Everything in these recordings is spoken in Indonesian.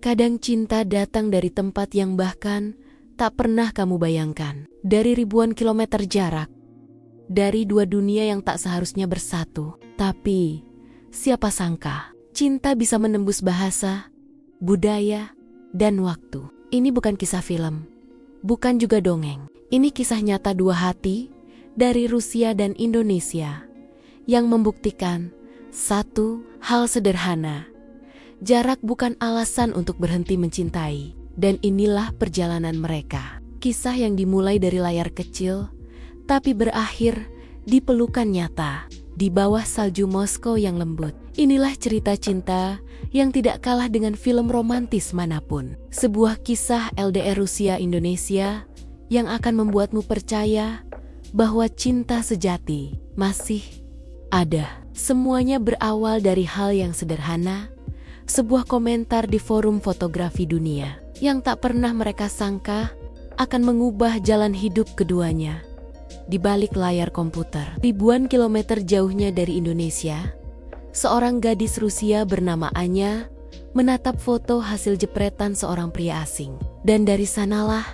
Kadang cinta datang dari tempat yang bahkan tak pernah kamu bayangkan. Dari ribuan kilometer jarak. Dari dua dunia yang tak seharusnya bersatu. Tapi, siapa sangka, cinta bisa menembus bahasa, budaya, dan waktu. Ini bukan kisah film. Bukan juga dongeng. Ini kisah nyata dua hati dari Rusia dan Indonesia yang membuktikan satu hal sederhana. Jarak bukan alasan untuk berhenti mencintai. Dan inilah perjalanan mereka. Kisah yang dimulai dari layar kecil, tapi berakhir di pelukan nyata, di bawah salju Moskow yang lembut. Inilah cerita cinta yang tidak kalah dengan film romantis manapun. Sebuah kisah LDR Rusia Indonesia yang akan membuatmu percaya bahwa cinta sejati masih ada. Semuanya berawal dari hal yang sederhana, sebuah komentar di forum fotografi dunia yang tak pernah mereka sangka akan mengubah jalan hidup keduanya. Di balik layar komputer, ribuan kilometer jauhnya dari Indonesia, seorang gadis Rusia bernama Anya menatap foto hasil jepretan seorang pria asing. Dan dari sanalah,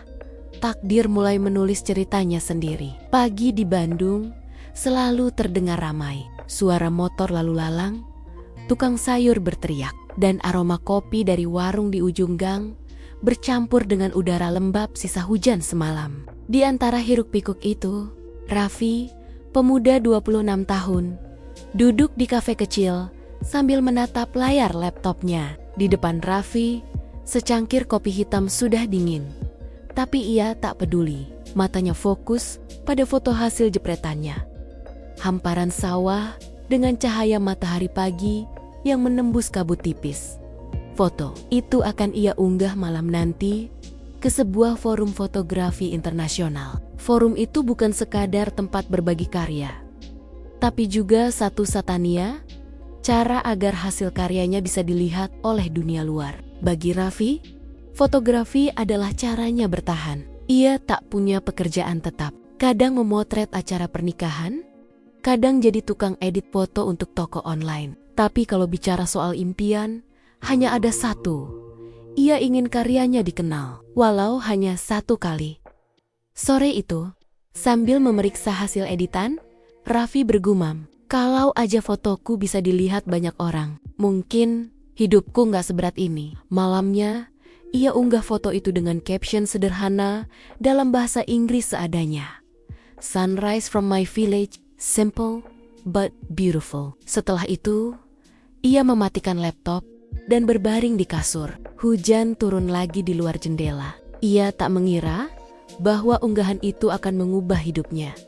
takdir mulai menulis ceritanya sendiri. Pagi di Bandung selalu terdengar ramai. Suara motor lalu lalang, tukang sayur berteriak, dan aroma kopi dari warung di ujung gang bercampur dengan udara lembab sisa hujan semalam. Di antara hiruk-pikuk itu, Raffi, pemuda 26 tahun, duduk di kafe kecil sambil menatap layar laptopnya. Di depan Raffi, secangkir kopi hitam sudah dingin. Tapi ia tak peduli, matanya fokus pada foto hasil jepretannya. Hamparan sawah dengan cahaya matahari pagi yang menembus kabut tipis. Foto itu akan ia unggah malam nanti ke sebuah forum fotografi internasional. Forum itu bukan sekadar tempat berbagi karya, tapi juga satu-satunya cara agar hasil karyanya bisa dilihat oleh dunia luar. Bagi Raffi, fotografi adalah caranya bertahan. Ia tak punya pekerjaan tetap. Kadang memotret acara pernikahan, kadang jadi tukang edit foto untuk toko online. Tapi kalau bicara soal impian, hanya ada satu. Ia ingin karyanya dikenal, walau hanya satu kali. Sore itu, sambil memeriksa hasil editan, Raffi bergumam, kalau aja fotoku bisa dilihat banyak orang, mungkin hidupku gak seberat ini. Malamnya, ia unggah foto itu dengan caption sederhana dalam bahasa Inggris seadanya. Sunrise from my village, simple but beautiful. Setelah itu, ia mematikan laptop dan berbaring di kasur. Hujan turun lagi di luar jendela. Ia tak mengira bahwa unggahan itu akan mengubah hidupnya.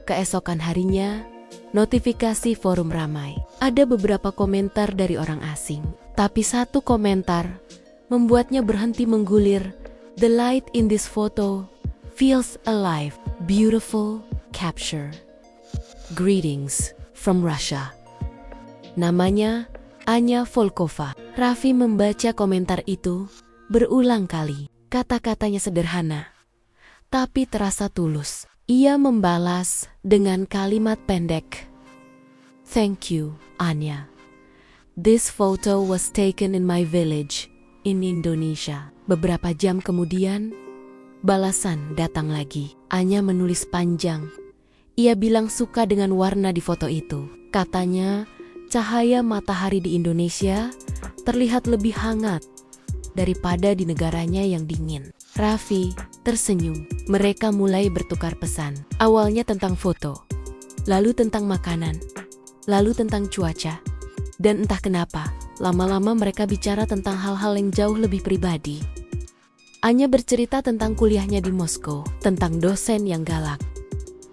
Keesokan harinya, notifikasi forum ramai. Ada beberapa komentar dari orang asing. Tapi satu komentar membuatnya berhenti menggulir. The light in this photo feels alive. Beautiful capture. Greetings from Russia. Namanya Anya Volkova. Raffi membaca komentar itu berulang kali. Kata-katanya sederhana, tapi terasa tulus. Ia membalas dengan kalimat pendek. Thank you, Anya. This photo was taken in my village in Indonesia. Beberapa jam kemudian, balasan datang lagi. Anya menulis panjang. Ia bilang suka dengan warna di foto itu. Katanya, cahaya matahari di Indonesia terlihat lebih hangat daripada di negaranya yang dingin. Raffi tersenyum. Mereka mulai bertukar pesan. Awalnya tentang foto, lalu tentang makanan, lalu tentang cuaca. Dan entah kenapa, lama-lama mereka bicara tentang hal-hal yang jauh lebih pribadi. Anya bercerita tentang kuliahnya di Moskow, tentang dosen yang galak,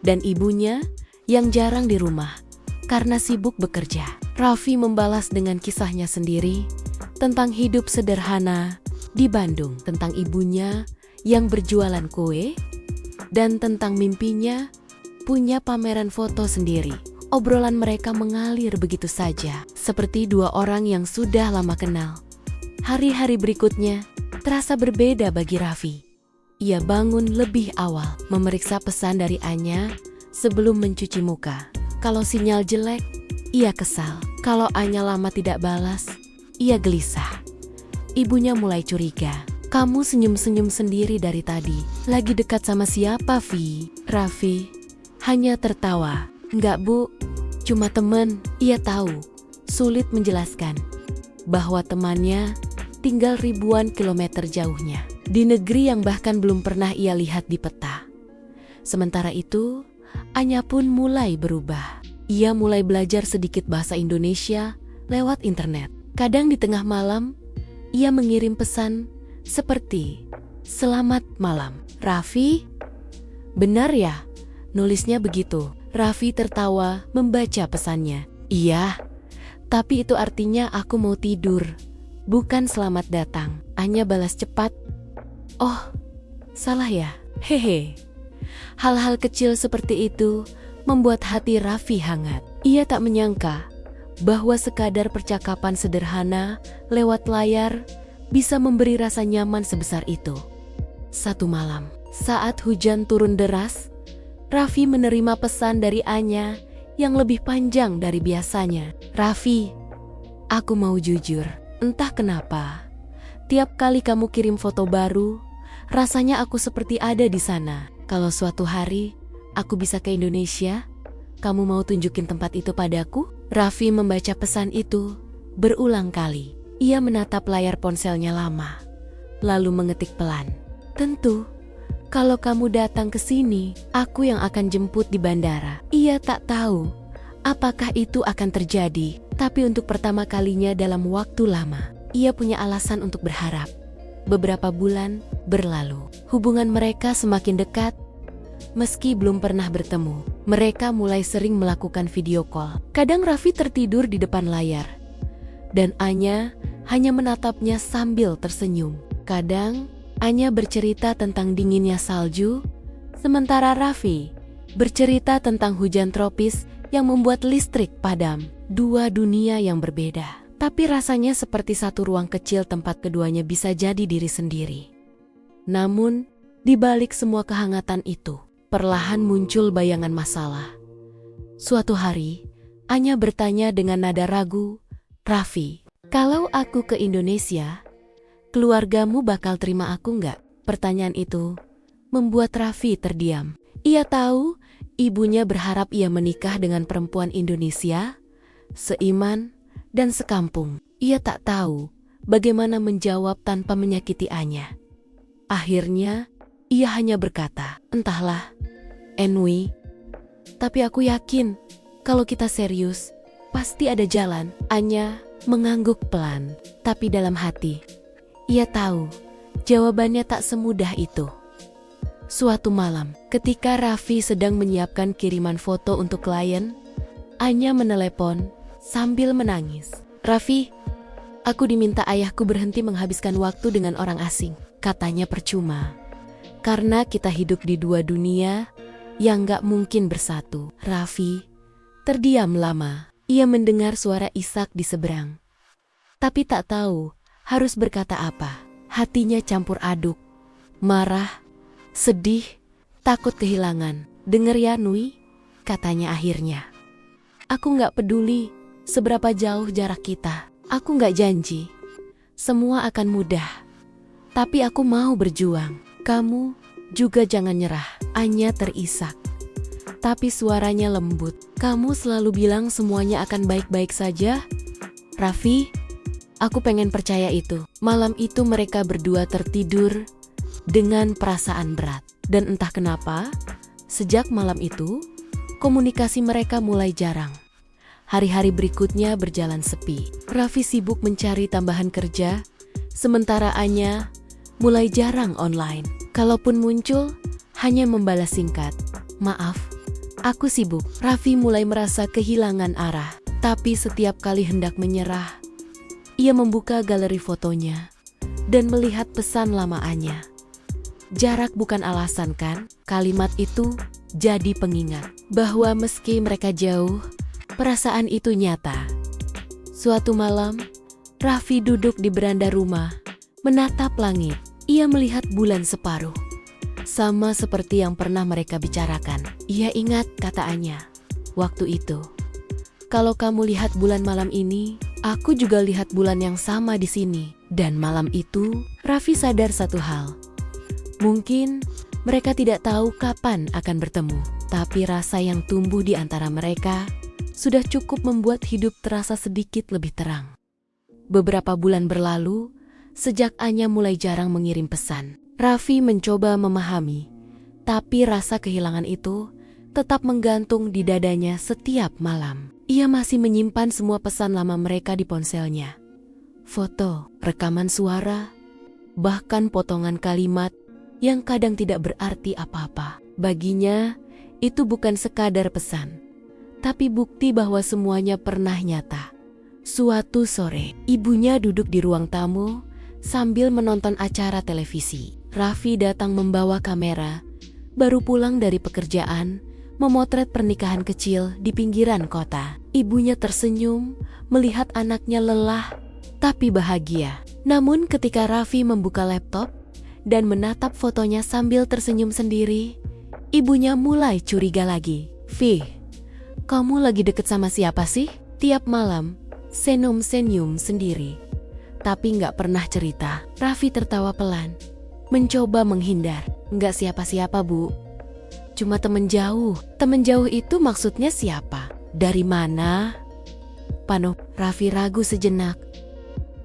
dan ibunya yang jarang di rumah karena sibuk bekerja. Raffi membalas dengan kisahnya sendiri tentang hidup sederhana di Bandung, tentang ibunya yang berjualan kue, dan tentang mimpinya punya pameran foto sendiri. Obrolan mereka mengalir begitu saja, seperti dua orang yang sudah lama kenal. Hari-hari berikutnya terasa berbeda bagi Raffi. Ia bangun lebih awal, memeriksa pesan dari Anya sebelum mencuci muka. Kalau sinyal jelek, ia kesal. Kalau Anya lama tidak balas, ia gelisah. ibunya mulai curiga. Kamu senyum-senyum sendiri dari tadi. Lagi dekat sama siapa, Vi? Raffi hanya tertawa. Enggak, Bu. Cuma temen. Ia tahu, sulit menjelaskan bahwa temannya tinggal ribuan kilometer jauhnya, di negeri yang bahkan belum pernah ia lihat di peta. Sementara itu, Anya pun mulai berubah. Ia mulai belajar sedikit bahasa Indonesia lewat internet. Kadang di tengah malam, ia mengirim pesan seperti, "Selamat malam, Raffi." Benar ya? Nulisnya begitu. Raffi tertawa membaca pesannya. Iya, tapi itu artinya aku mau tidur, bukan selamat datang. Anya balas cepat. Oh, salah ya? Hehe. Hal-hal kecil seperti itu membuat hati Raffi hangat. Ia tak menyangka bahwa sekadar percakapan sederhana lewat layar bisa memberi rasa nyaman sebesar itu. Satu malam, saat hujan turun deras, Raffi menerima pesan dari Anya yang lebih panjang dari biasanya. Raffi, aku mau jujur, entah kenapa, tiap kali kamu kirim foto baru, rasanya aku seperti ada di sana. Kalau suatu hari aku bisa ke Indonesia, kamu mau tunjukin tempat itu padaku? Raffi membaca pesan itu berulang kali. Ia menatap layar ponselnya lama, lalu mengetik pelan. Tentu, kalau kamu datang ke sini, aku yang akan jemput di bandara. Ia tak tahu apakah itu akan terjadi, tapi untuk pertama kalinya dalam waktu lama, ia punya alasan untuk berharap. Beberapa bulan berlalu, hubungan mereka semakin dekat. Meski belum pernah bertemu, mereka mulai sering melakukan video call. Kadang Raffi tertidur di depan layar, dan Anya hanya menatapnya sambil tersenyum. Kadang Anya bercerita tentang dinginnya salju, sementara Raffi bercerita tentang hujan tropis yang membuat listrik padam. Dua dunia yang berbeda, tapi rasanya seperti satu ruang kecil tempat keduanya bisa jadi diri sendiri. Namun, di balik semua kehangatan itu, perlahan muncul bayangan masalah. Suatu hari, Anya bertanya dengan nada ragu, "Raffi, kalau aku ke Indonesia, keluargamu bakal terima aku nggak?" Pertanyaan itu membuat Raffi terdiam. Ia tahu ibunya berharap ia menikah dengan perempuan Indonesia, seiman dan sekampung. Ia tak tahu bagaimana menjawab tanpa menyakiti Anya. Akhirnya, ia hanya berkata, "Entahlah, Enwi, tapi aku yakin kalau kita serius, pasti ada jalan." Anya mengangguk pelan, tapi dalam hati, ia tahu jawabannya tak semudah itu. Suatu malam, ketika Raffi sedang menyiapkan kiriman foto untuk klien, Anya menelepon sambil menangis. "Raffi, aku diminta ayahku berhenti menghabiskan waktu dengan orang asing." Katanya percuma, karena kita hidup di dua dunia yang gak mungkin bersatu. Raffi terdiam lama. Ia mendengar suara Ishak di seberang, tapi tak tahu harus berkata apa. Hatinya campur aduk, marah, sedih, takut kehilangan. "Dengar ya, Nui," katanya akhirnya. "Aku gak peduli seberapa jauh jarak kita. Aku gak janji semua akan mudah, tapi aku mau berjuang. Kamu juga jangan nyerah." Anya terisak, tapi suaranya lembut. "Kamu selalu bilang semuanya akan baik-baik saja, Raffi. Aku pengen percaya itu." Malam itu mereka berdua tertidur dengan perasaan berat. Dan entah kenapa, sejak malam itu, komunikasi mereka mulai jarang. Hari-hari berikutnya berjalan sepi. Raffi sibuk mencari tambahan kerja, sementara Anya mulai jarang online. Kalaupun muncul, hanya membalas singkat, "Maaf, aku sibuk." Raffi mulai merasa kehilangan arah, tapi setiap kali hendak menyerah, ia membuka galeri fotonya dan melihat pesan lama Anya. Jarak bukan alasan kan? Kalimat itu jadi pengingat bahwa meski mereka jauh, perasaan itu nyata. Suatu malam, Raffi duduk di beranda rumah, menatap langit. Ia melihat bulan separuh, sama seperti yang pernah mereka bicarakan. Ia ingat kata Anya waktu itu, "Kalau kamu lihat bulan malam ini, Aku juga lihat bulan yang sama di sini. Dan malam itu, Raffi sadar satu hal. Mungkin mereka tidak tahu kapan akan bertemu, tapi rasa yang tumbuh di antara mereka sudah cukup membuat hidup terasa sedikit lebih terang. Beberapa bulan berlalu, sejak Anya mulai jarang mengirim pesan. Raffi mencoba memahami, tapi rasa kehilangan itu tetap menggantung di dadanya setiap malam. Ia masih menyimpan semua pesan lama mereka di ponselnya. Foto, rekaman suara, bahkan potongan kalimat yang kadang tidak berarti apa-apa. Baginya, itu bukan sekadar pesan, tapi bukti bahwa semuanya pernah nyata. Suatu sore, ibunya duduk di ruang tamu sambil menonton acara televisi. Raffi datang membawa kamera, baru pulang dari pekerjaan, memotret pernikahan kecil di pinggiran kota. Ibunya tersenyum melihat anaknya lelah tapi bahagia. Namun ketika Raffi membuka laptop dan menatap fotonya sambil tersenyum sendiri, ibunya mulai curiga lagi. "Vi, kamu lagi deket sama siapa sih?" Tiap malam, senyum-senyum sendiri, tapi nggak pernah cerita. Raffi tertawa pelan, mencoba menghindar. "Nggak siapa-siapa, Bu. Cuma temen jauh." "Temen jauh itu maksudnya siapa? Dari mana?" Panuh. Raffi ragu sejenak,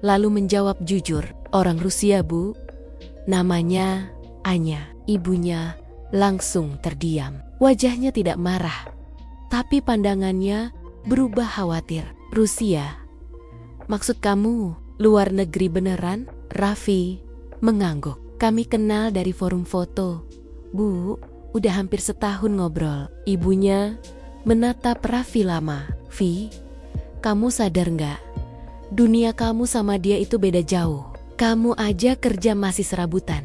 lalu menjawab jujur. "Orang Rusia, Bu. Namanya Anya." Ibunya langsung terdiam. Wajahnya tidak marah, tapi pandangannya berubah khawatir. "Rusia? Maksud kamu luar negeri beneran?" Raffi mengangguk. "Kami kenal dari forum foto, Bu. Udah hampir setahun ngobrol." Ibunya menatap Raffi lama. "Vi, kamu sadar nggak? Dunia kamu sama dia itu beda jauh. Kamu aja kerja masih serabutan.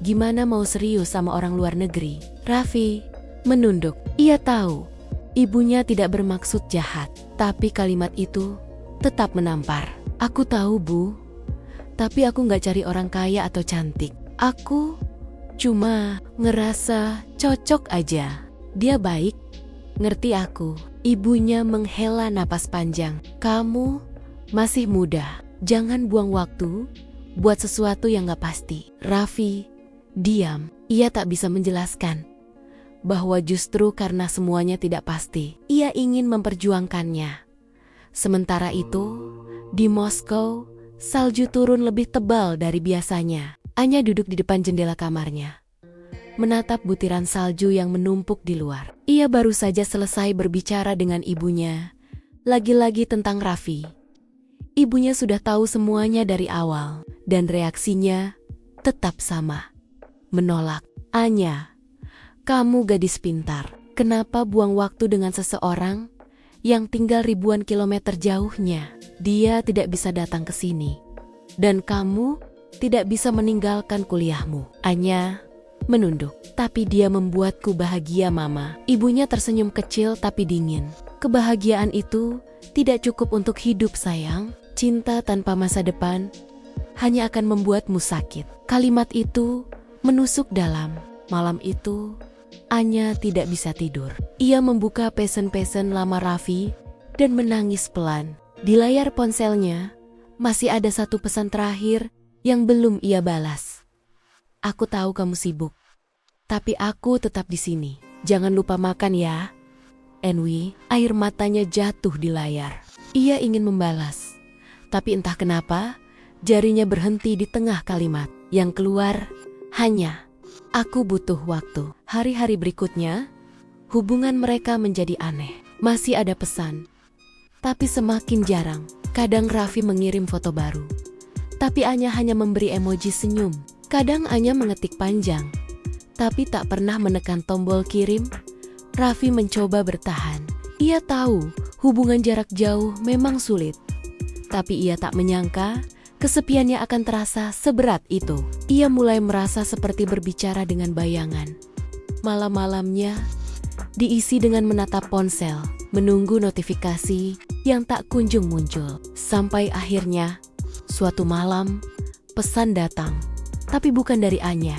Gimana mau serius sama orang luar negeri?" Raffi menunduk. Ia tahu ibunya tidak bermaksud jahat, tapi kalimat itu tetap menampar. "Aku tahu, Bu. Tapi aku nggak cari orang kaya atau cantik. Aku cuma ngerasa cocok aja. Dia baik, ngerti aku." Ibunya menghela napas panjang. "Kamu masih muda, jangan buang waktu buat sesuatu yang gak pasti." Raffi diam. Ia tak bisa menjelaskan bahwa justru karena semuanya tidak pasti, ia ingin memperjuangkannya. Sementara itu, di Moskow, salju turun lebih tebal dari biasanya. Anya duduk di depan jendela kamarnya, menatap butiran salju yang menumpuk di luar. Ia baru saja selesai berbicara dengan ibunya, lagi-lagi tentang Raffi. Ibunya sudah tahu semuanya dari awal, dan reaksinya tetap sama. Menolak. "Anya, kamu gadis pintar. Kenapa buang waktu dengan seseorang yang tinggal ribuan kilometer jauhnya? Dia tidak bisa datang ke sini, dan kamu tidak bisa meninggalkan kuliahmu." Anya menunduk. "Tapi dia membuatku bahagia, Mama." Ibunya tersenyum kecil tapi dingin. "Kebahagiaan itu tidak cukup untuk hidup, sayang. Cinta tanpa masa depan hanya akan membuatmu sakit." Kalimat itu menusuk dalam. Malam itu, Anya tidak bisa tidur. Ia membuka pesen-pesen lama Raffi dan menangis pelan. Di layar ponselnya masih ada satu pesan terakhir yang belum ia balas. "Aku tahu kamu sibuk, tapi aku tetap di sini. Jangan lupa makan ya." Enwi, air matanya jatuh di layar. Ia ingin membalas, tapi entah kenapa jarinya berhenti di tengah kalimat. Yang keluar hanya, "Aku butuh waktu." Hari-hari berikutnya, hubungan mereka menjadi aneh. Masih ada pesan, tapi semakin jarang. Kadang Raffi mengirim foto baru, tapi Anya hanya memberi emoji senyum. Kadang Anya mengetik panjang, tapi tak pernah menekan tombol kirim. Raffi mencoba bertahan. Ia tahu hubungan jarak jauh memang sulit, tapi ia tak menyangka kesepiannya akan terasa seberat itu. Ia mulai merasa seperti berbicara dengan bayangan. Malam-malamnya diisi dengan menatap ponsel, menunggu notifikasi yang tak kunjung muncul. Sampai akhirnya, suatu malam, pesan datang. Tapi bukan dari Anya.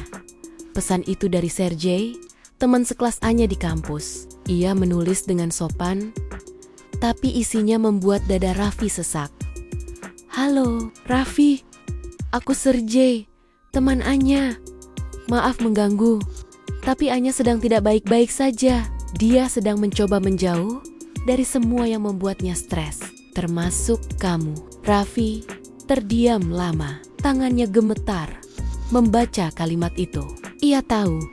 Pesan itu dari Sergei, teman sekelas Anya di kampus. Ia menulis dengan sopan, tapi isinya membuat dada Raffi sesak. Halo, Raffi. Aku Sergei, teman Anya. Maaf mengganggu, tapi Anya sedang tidak baik-baik saja. Dia sedang mencoba menjauh dari semua yang membuatnya stres, termasuk kamu. Raffi terdiam lama, tangannya gemetar membaca kalimat itu. Ia tahu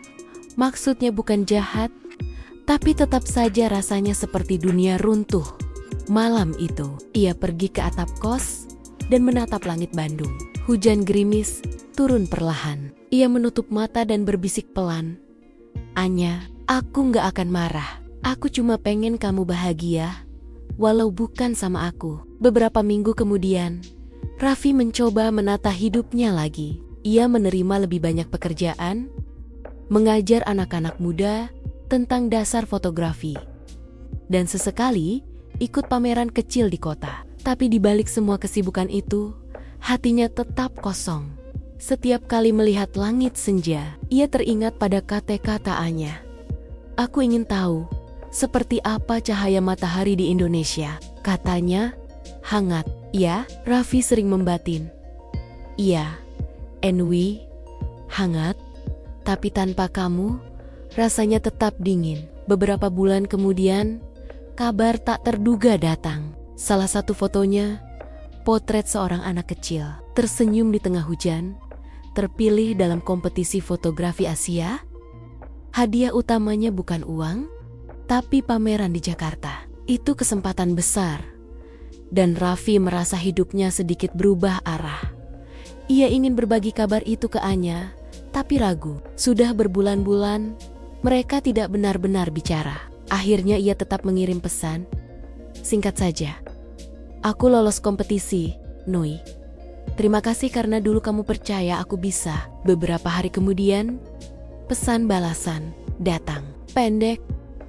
maksudnya bukan jahat, tapi tetap saja rasanya seperti dunia runtuh. Malam itu, ia pergi ke atap kos dan menatap langit Bandung. Hujan gerimis turun perlahan. Ia menutup mata dan berbisik pelan. Anya, aku gak akan marah. Aku cuma pengen kamu bahagia, walau bukan sama aku. Beberapa minggu kemudian, Raffi mencoba menata hidupnya lagi. Ia menerima lebih banyak pekerjaan, mengajar anak-anak muda tentang dasar fotografi, dan sesekali ikut pameran kecil di kota. Tapi di balik semua kesibukan itu, hatinya tetap kosong. Setiap kali melihat langit senja, ia teringat pada kata-kata Anya. Aku ingin tahu seperti apa cahaya matahari di Indonesia. Katanya, hangat. Ya, Raffi sering membatin. Iya, Enwi, hangat, tapi tanpa kamu, rasanya tetap dingin. Beberapa bulan kemudian, kabar tak terduga datang. Salah satu fotonya, potret seorang anak kecil, tersenyum di tengah hujan, terpilih dalam kompetisi fotografi Asia. Hadiah utamanya bukan uang, tapi pameran di Jakarta. Itu kesempatan besar, dan Raffi merasa hidupnya sedikit berubah arah. Ia ingin berbagi kabar itu ke Anya, tapi ragu. Sudah berbulan-bulan, mereka tidak benar-benar bicara. Akhirnya ia tetap mengirim pesan. Singkat saja, aku lolos kompetisi, Nui. Terima kasih karena dulu kamu percaya aku bisa. Beberapa hari kemudian, pesan balasan datang. Pendek,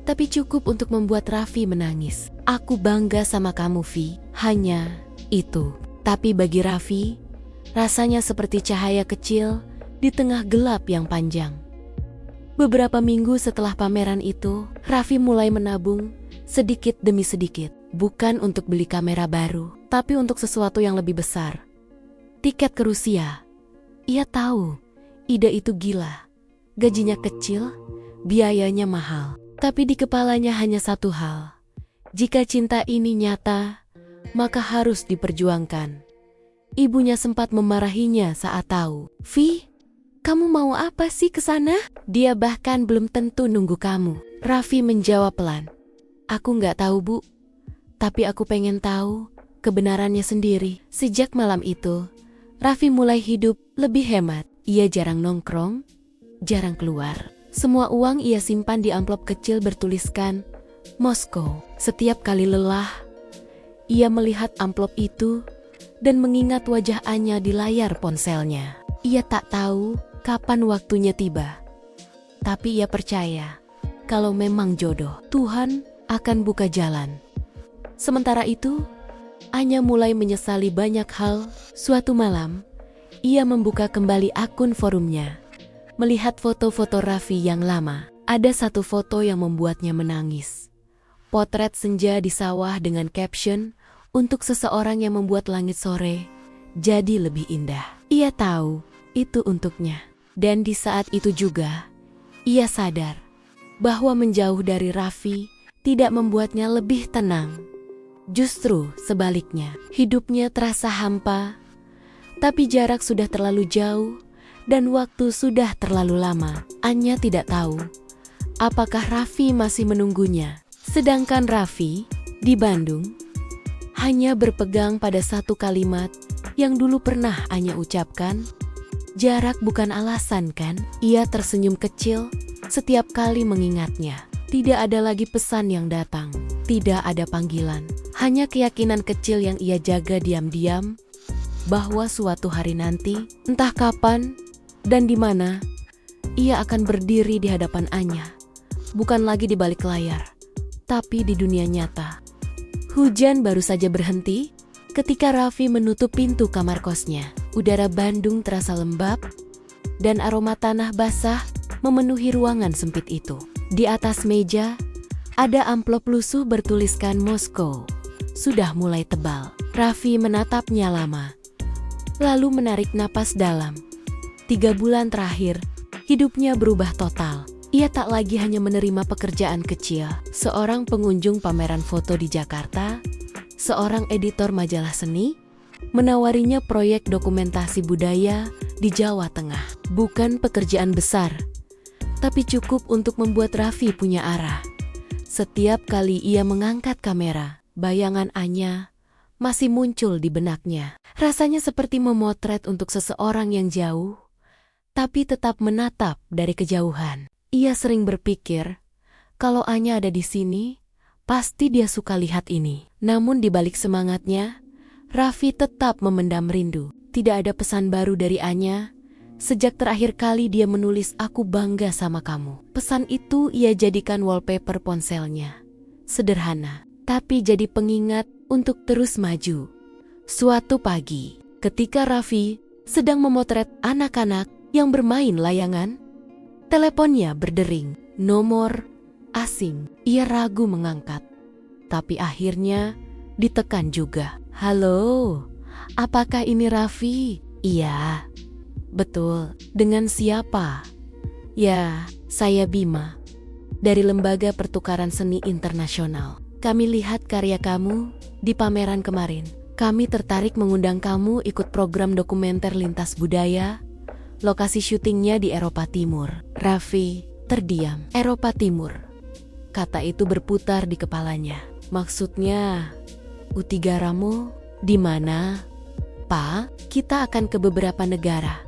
tapi cukup untuk membuat Raffi menangis. Aku bangga sama kamu, Vi. Hanya itu. Tapi bagi Raffi, rasanya seperti cahaya kecil di tengah gelap yang panjang. Beberapa minggu setelah pameran itu, Raffi mulai menabung sedikit demi sedikit. Bukan untuk beli kamera baru, tapi untuk sesuatu yang lebih besar. Tiket ke Rusia. Ia tahu, ide itu gila. Gajinya kecil, biayanya mahal. Tapi di kepalanya hanya satu hal. Jika cinta ini nyata, maka harus diperjuangkan. Ibunya sempat memarahinya saat tahu. Vi, kamu mau apa sih ke sana? Dia bahkan belum tentu nunggu kamu. Raffi menjawab pelan. Aku nggak tahu, Bu. Tapi aku pengen tahu kebenarannya sendiri. Sejak malam itu, Raffi mulai hidup lebih hemat. Ia jarang nongkrong, jarang keluar. Semua uang ia simpan di amplop kecil bertuliskan Moskow. Setiap kali lelah, ia melihat amplop itu dan mengingat wajah Anya di layar ponselnya. Ia tak tahu kapan waktunya tiba. Tapi ia percaya kalau memang jodoh, Tuhan akan buka jalan. Sementara itu, Anya mulai menyesali banyak hal. Suatu malam, ia membuka kembali akun forumnya. Melihat foto-foto Raffi yang lama, ada satu foto yang membuatnya menangis. Potret senja di sawah dengan caption, untuk seseorang yang membuat langit sore jadi lebih indah. Ia tahu itu untuknya. Dan di saat itu juga, ia sadar bahwa menjauh dari Raffi tidak membuatnya lebih tenang. Justru sebaliknya, hidupnya terasa hampa, tapi jarak sudah terlalu jauh dan waktu sudah terlalu lama. Anya tidak tahu apakah Raffi masih menunggunya. Sedangkan Raffi di Bandung hanya berpegang pada satu kalimat yang dulu pernah Anya ucapkan. Jarak bukan alasan, kan? Ia tersenyum kecil setiap kali mengingatnya. Tidak ada lagi pesan yang datang, tidak ada panggilan. Hanya keyakinan kecil yang ia jaga diam-diam bahwa suatu hari nanti, entah kapan dan di mana, ia akan berdiri di hadapan Anya. Bukan lagi di balik layar, tapi di dunia nyata. Hujan baru saja berhenti ketika Raffi menutup pintu kamar kosnya. Udara Bandung terasa lembab dan aroma tanah basah memenuhi ruangan sempit itu. Di atas meja, ada amplop lusuh bertuliskan Moskow. Sudah mulai tebal. Raffi menatapnya lama, lalu menarik napas dalam. 3 bulan terakhir, hidupnya berubah total. Ia tak lagi hanya menerima pekerjaan kecil. Seorang pengunjung pameran foto di Jakarta, seorang editor majalah seni, menawarinya proyek dokumentasi budaya di Jawa Tengah. Bukan pekerjaan besar, tapi cukup untuk membuat Raffi punya arah. Setiap kali ia mengangkat kamera, bayangan Anya masih muncul di benaknya. Rasanya seperti memotret untuk seseorang yang jauh, tapi tetap menatap dari kejauhan. Ia sering berpikir, kalau Anya ada di sini, pasti dia suka lihat ini. Namun di balik semangatnya, Raffi tetap memendam rindu. Tidak ada pesan baru dari Anya sejak terakhir kali dia menulis "Aku bangga sama kamu". Pesan itu ia jadikan wallpaper ponselnya. Sederhana, tapi jadi pengingat untuk terus maju. Suatu pagi, ketika Raffi sedang memotret anak-anak yang bermain layangan, teleponnya berdering. Nomor asing. Ia ragu mengangkat, tapi akhirnya ditekan juga. "Halo, apakah ini Raffi?" "Iya, betul. Dengan siapa?" "Ya, saya Bima, dari Lembaga Pertukaran Seni Internasional. Kami lihat karya kamu di pameran kemarin. Kami tertarik mengundang kamu ikut program dokumenter lintas budaya. Lokasi syutingnya di Eropa Timur." Raffi terdiam. Eropa Timur. Kata itu berputar di kepalanya. Maksudnya, Utigaramu di mana? "Pak, kita akan ke beberapa negara,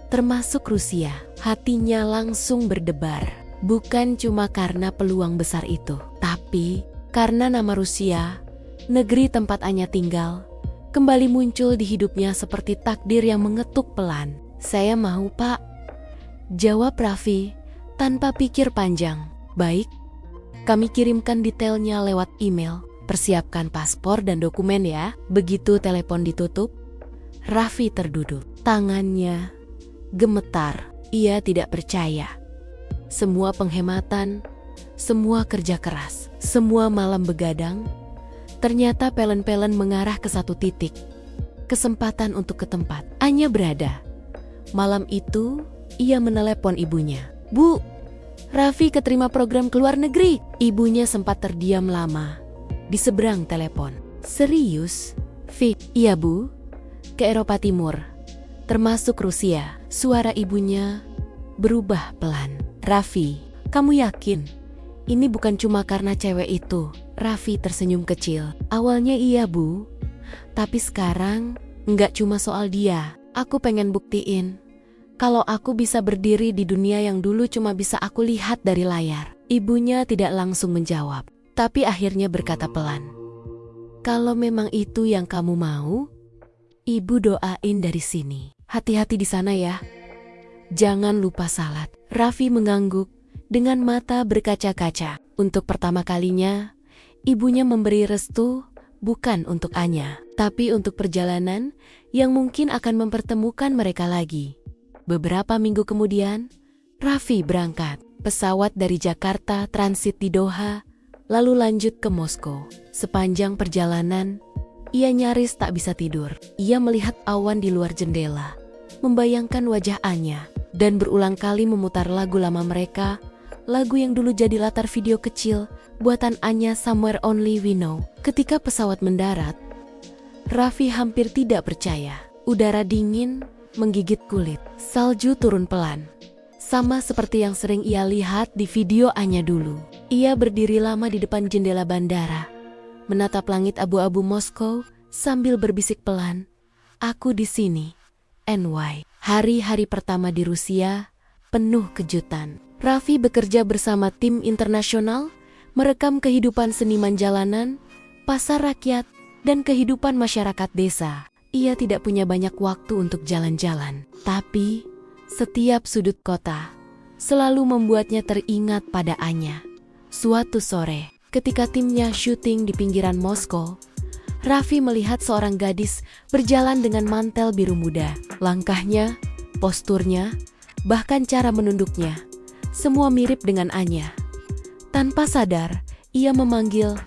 termasuk Rusia." Hatinya langsung berdebar. Bukan cuma karena peluang besar itu, tapi karena nama Rusia, negeri tempat Anya tinggal, kembali muncul di hidupnya seperti takdir yang mengetuk pelan. "Saya mau, Pak," jawab Raffi tanpa pikir panjang. "Baik, kami kirimkan detailnya lewat email. Persiapkan paspor dan dokumen ya." Begitu telepon ditutup, Raffi terduduk. Tangannya gemetar. Ia tidak percaya. Semua penghematan, semua kerja keras, semua malam begadang, ternyata pelen-pelen mengarah ke satu titik. Kesempatan untuk ke tempat Anya berada. Malam itu, ia menelepon ibunya. "Bu, Raffi keterima program ke luar negeri." Ibunya sempat terdiam lama di seberang telepon. "Serius, Vi?" "Iya, Bu. Ke Eropa Timur, termasuk Rusia." Suara ibunya berubah pelan. "Raffi, kamu yakin? Ini bukan cuma karena cewek itu." Raffi tersenyum kecil. "Awalnya iya, Bu. Tapi sekarang nggak cuma soal dia. Aku pengen buktiin kalau aku bisa berdiri di dunia yang dulu cuma bisa aku lihat dari layar." Ibunya tidak langsung menjawab, tapi akhirnya berkata pelan, "Kalau memang itu yang kamu mau, Ibu doain dari sini. Hati-hati di sana ya. Jangan lupa salat." Raffi mengangguk dengan mata berkaca-kaca. Untuk pertama kalinya, ibunya memberi restu bukan untuk Anya, tapi untuk perjalanan yang mungkin akan mempertemukan mereka lagi. Beberapa minggu kemudian, Raffi berangkat. Pesawat dari Jakarta transit di Doha, lalu lanjut ke Moskow. Sepanjang perjalanan, ia nyaris tak bisa tidur. Ia melihat awan di luar jendela, membayangkan wajah Anya, dan berulang kali memutar lagu lama mereka, lagu yang dulu jadi latar video kecil buatan Anya, "Somewhere Only We Know." Ketika pesawat mendarat, Raffi hampir tidak percaya. Udara dingin menggigit kulit. Salju turun pelan, sama seperti yang sering ia lihat di video Anya dulu. Ia berdiri lama di depan jendela bandara, menatap langit abu-abu Moskow sambil berbisik pelan, "Aku di sini, NY." Hari-hari pertama di Rusia penuh kejutan. Raffi bekerja bersama tim internasional, merekam kehidupan seniman jalanan, pasar rakyat, dan kehidupan masyarakat desa. Ia tidak punya banyak waktu untuk jalan-jalan, tapi setiap sudut kota selalu membuatnya teringat pada Anya. Suatu sore, ketika timnya syuting di pinggiran Moskow, Raffi melihat seorang gadis berjalan dengan mantel biru muda. Langkahnya, posturnya, bahkan cara menunduknya, semua mirip dengan Anya. Tanpa sadar, ia memanggil,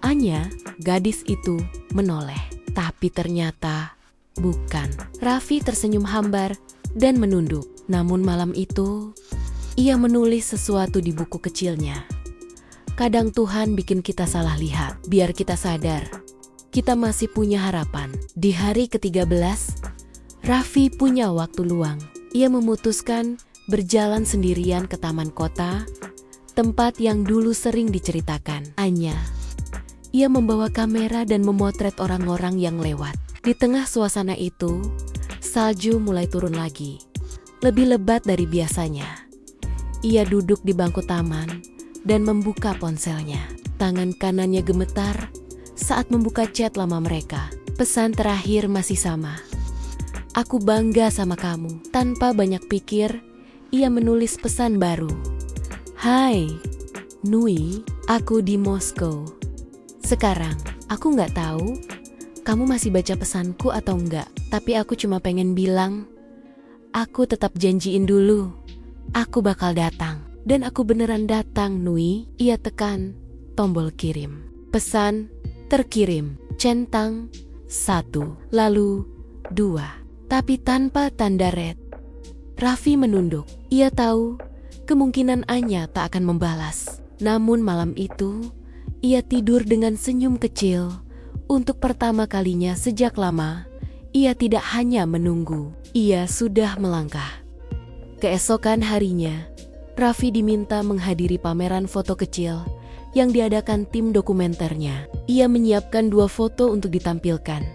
"Anya." Gadis itu menoleh. Tapi ternyata bukan. Raffi tersenyum hambar dan menunduk. Namun malam itu, ia menulis sesuatu di buku kecilnya. Kadang Tuhan bikin kita salah lihat, biar kita sadar kita masih punya harapan. Di hari ke-13, Raffi punya waktu luang. Ia memutuskan berjalan sendirian ke taman kota, tempat yang dulu sering diceritakan Anya. Ia membawa kamera dan memotret orang-orang yang lewat. Di tengah suasana itu, salju mulai turun lagi, lebih lebat dari biasanya. Ia duduk di bangku taman dan membuka ponselnya. Tangan kanannya gemetar saat membuka chat lama mereka. Pesan terakhir masih sama. Aku bangga sama kamu. Tanpa banyak pikir, ia menulis pesan baru. Hai, Nui, aku di Moskow. Sekarang, aku nggak tahu kamu masih baca pesanku atau enggak. Tapi aku cuma pengen bilang, aku tetap janjiin dulu. Aku bakal datang. Dan aku beneran datang, Nui. Ia tekan tombol kirim. Pesan terkirim. Centang 1, lalu 2. Tapi tanpa tanda red. Raffi menunduk. Ia tahu kemungkinan Anya tak akan membalas. Namun malam itu, ia tidur dengan senyum kecil. Untuk pertama kalinya sejak lama, ia tidak hanya menunggu. Ia sudah melangkah. Keesokan harinya, Raffi diminta menghadiri pameran foto kecil yang diadakan tim dokumenternya. Ia menyiapkan 2 foto untuk ditampilkan.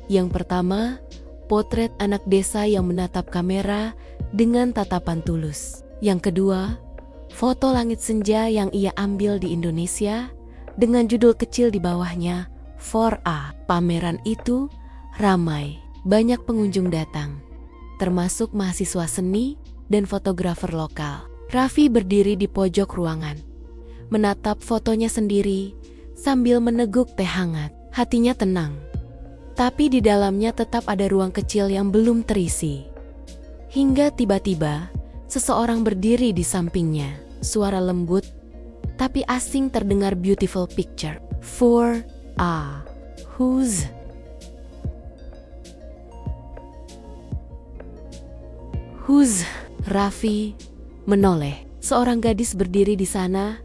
Yang pertama, potret anak desa yang menatap kamera dengan tatapan tulus. Yang kedua, foto langit senja yang ia ambil di Indonesia dengan judul kecil di bawahnya, 4A. Pameran itu ramai, banyak pengunjung datang, termasuk mahasiswa seni dan fotografer lokal. Raffi berdiri di pojok ruangan, menatap fotonya sendiri sambil meneguk teh hangat. Hatinya tenang, tapi di dalamnya tetap ada ruang kecil yang belum terisi. Hingga tiba-tiba, seseorang berdiri di sampingnya. Suara lembut, tapi asing terdengar. Beautiful picture. 4A. Who's? Raffi menoleh. Seorang gadis berdiri di sana,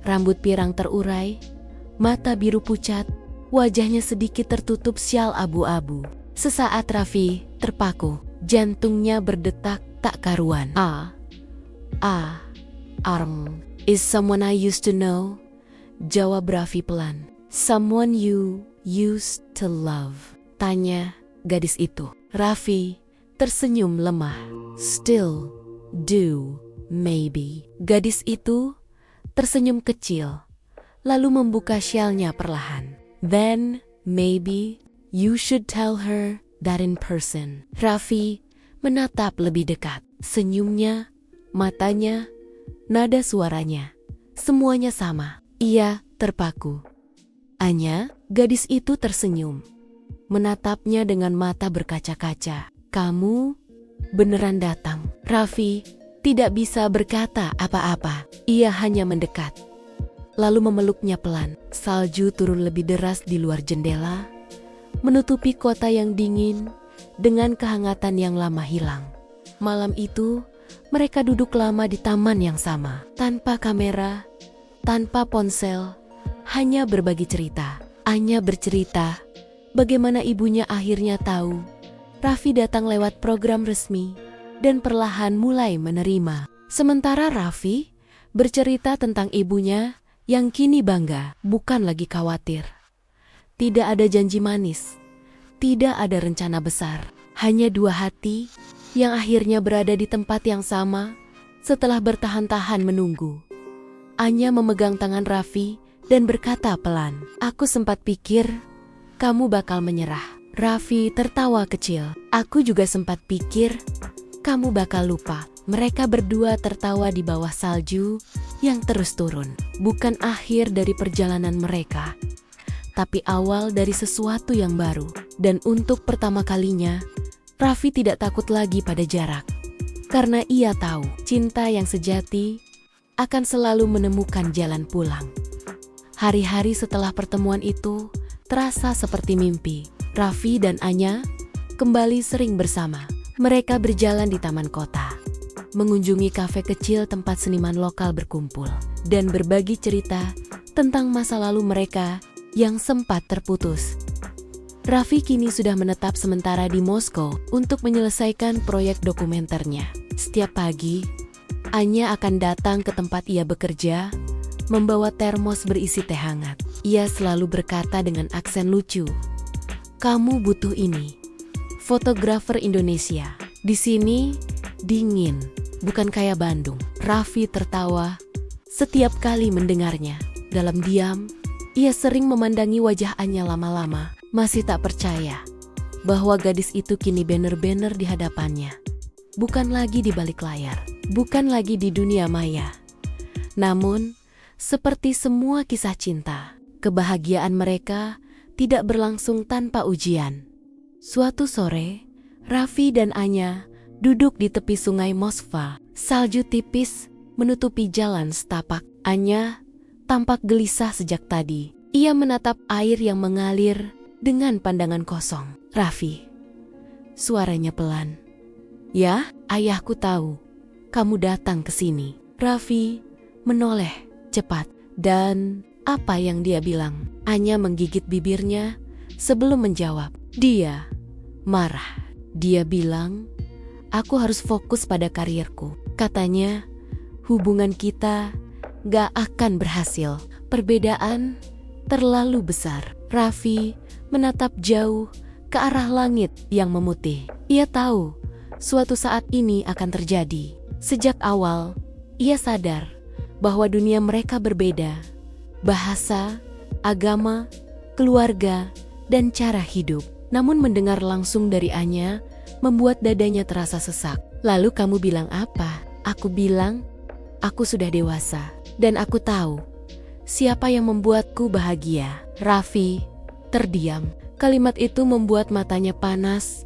rambut pirang terurai, mata biru pucat, wajahnya sedikit tertutup syal abu-abu. Sesaat Raffi terpaku, jantungnya berdetak tak karuan. Arm, is someone I used to know? Jawab Raffi pelan. Someone you used to love? Tanya gadis itu. Raffi tersenyum lemah. Still do, maybe. Gadis itu tersenyum kecil, lalu membuka syalnya perlahan. Then, maybe, you should tell her that in person. Raffi menatap lebih dekat. Senyumnya, matanya, nada suaranya, semuanya sama. Ia terpaku. Anya, gadis itu tersenyum, menatapnya dengan mata berkaca-kaca. Kamu beneran datang? Raffi tidak bisa berkata apa-apa. Ia hanya mendekat, lalu memeluknya pelan. Salju turun lebih deras di luar jendela, menutupi kota yang dingin dengan kehangatan yang lama hilang. Malam itu, mereka duduk lama di taman yang sama, tanpa kamera, tanpa ponsel, hanya berbagi cerita. Anya bercerita bagaimana ibunya akhirnya tahu Raffi datang lewat program resmi dan perlahan mulai menerima. Sementara Raffi bercerita tentang ibunya yang kini bangga, bukan lagi khawatir. Tidak ada janji manis, tidak ada rencana besar, hanya 2 hati yang akhirnya berada di tempat yang sama setelah bertahan-tahan menunggu. Anya memegang tangan Raffi dan berkata pelan, aku sempat pikir kamu bakal menyerah. Raffi tertawa kecil. Aku juga sempat pikir kamu bakal lupa. Mereka berdua tertawa di bawah salju yang terus turun. Bukan akhir dari perjalanan mereka, tapi awal dari sesuatu yang baru. Dan untuk pertama kalinya, Raffi tidak takut lagi pada jarak. Karena ia tahu, cinta yang sejati akan selalu menemukan jalan pulang. Hari-hari setelah pertemuan itu terasa seperti mimpi. Raffi dan Anya kembali sering bersama. Mereka berjalan di taman kota, mengunjungi kafe kecil tempat seniman lokal berkumpul, dan berbagi cerita tentang masa lalu mereka yang sempat terputus. Raffi kini sudah menetap sementara di Moskow untuk menyelesaikan proyek dokumenternya. Setiap pagi, Anya akan datang ke tempat ia bekerja, membawa termos berisi teh hangat. Ia selalu berkata dengan aksen lucu, "Kamu butuh ini. Fotografer Indonesia. Di sini dingin, bukan kayak Bandung." Raffi tertawa setiap kali mendengarnya. Dalam diam, ia sering memandangi wajah Anya lama-lama, masih tak percaya bahwa gadis itu kini bener-bener di hadapannya. Bukan lagi di balik layar, bukan lagi di dunia maya. Namun, seperti semua kisah cinta, kebahagiaan mereka tidak berlangsung tanpa ujian. Suatu sore, Raffi dan Anya duduk di tepi sungai Moskva. Salju tipis menutupi jalan setapak. Anya tampak gelisah sejak tadi. Ia menatap air yang mengalir dengan pandangan kosong. "Raffi," suaranya pelan. "Ya, ayahku tahu kamu datang ke sini." Raffi menoleh cepat. Dan apa yang dia bilang? Anya menggigit bibirnya sebelum menjawab. Dia marah. Dia bilang, "Aku harus fokus pada karirku." Katanya, hubungan kita gak akan berhasil. Perbedaan terlalu besar. Raffi menatap jauh ke arah langit yang memutih. Ia tahu suatu saat ini akan terjadi. Sejak awal, ia sadar bahwa dunia mereka berbeda. Bahasa, agama, keluarga, dan cara hidup. Namun mendengar langsung dari Anya membuat dadanya terasa sesak. "Lalu kamu bilang apa?" "Aku bilang, aku sudah dewasa, dan aku tahu siapa yang membuatku bahagia." Raffi terdiam. Kalimat itu membuat matanya panas,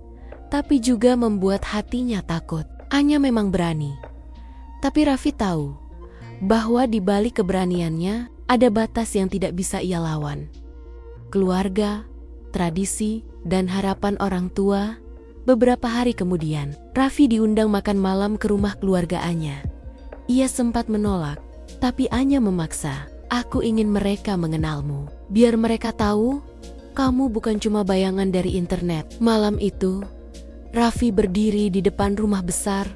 tapi juga membuat hatinya takut. Anya memang berani, tapi Raffi tahu bahwa di balik keberaniannya ada batas yang tidak bisa ia lawan. Keluarga, tradisi, dan harapan orang tua. Beberapa hari kemudian, Raffi diundang makan malam ke rumah keluarga Anya. Ia sempat menolak, tapi Anya memaksa. "Aku ingin mereka mengenalmu. Biar mereka tahu kamu bukan cuma bayangan dari internet." Malam itu, Raffi berdiri di depan rumah besar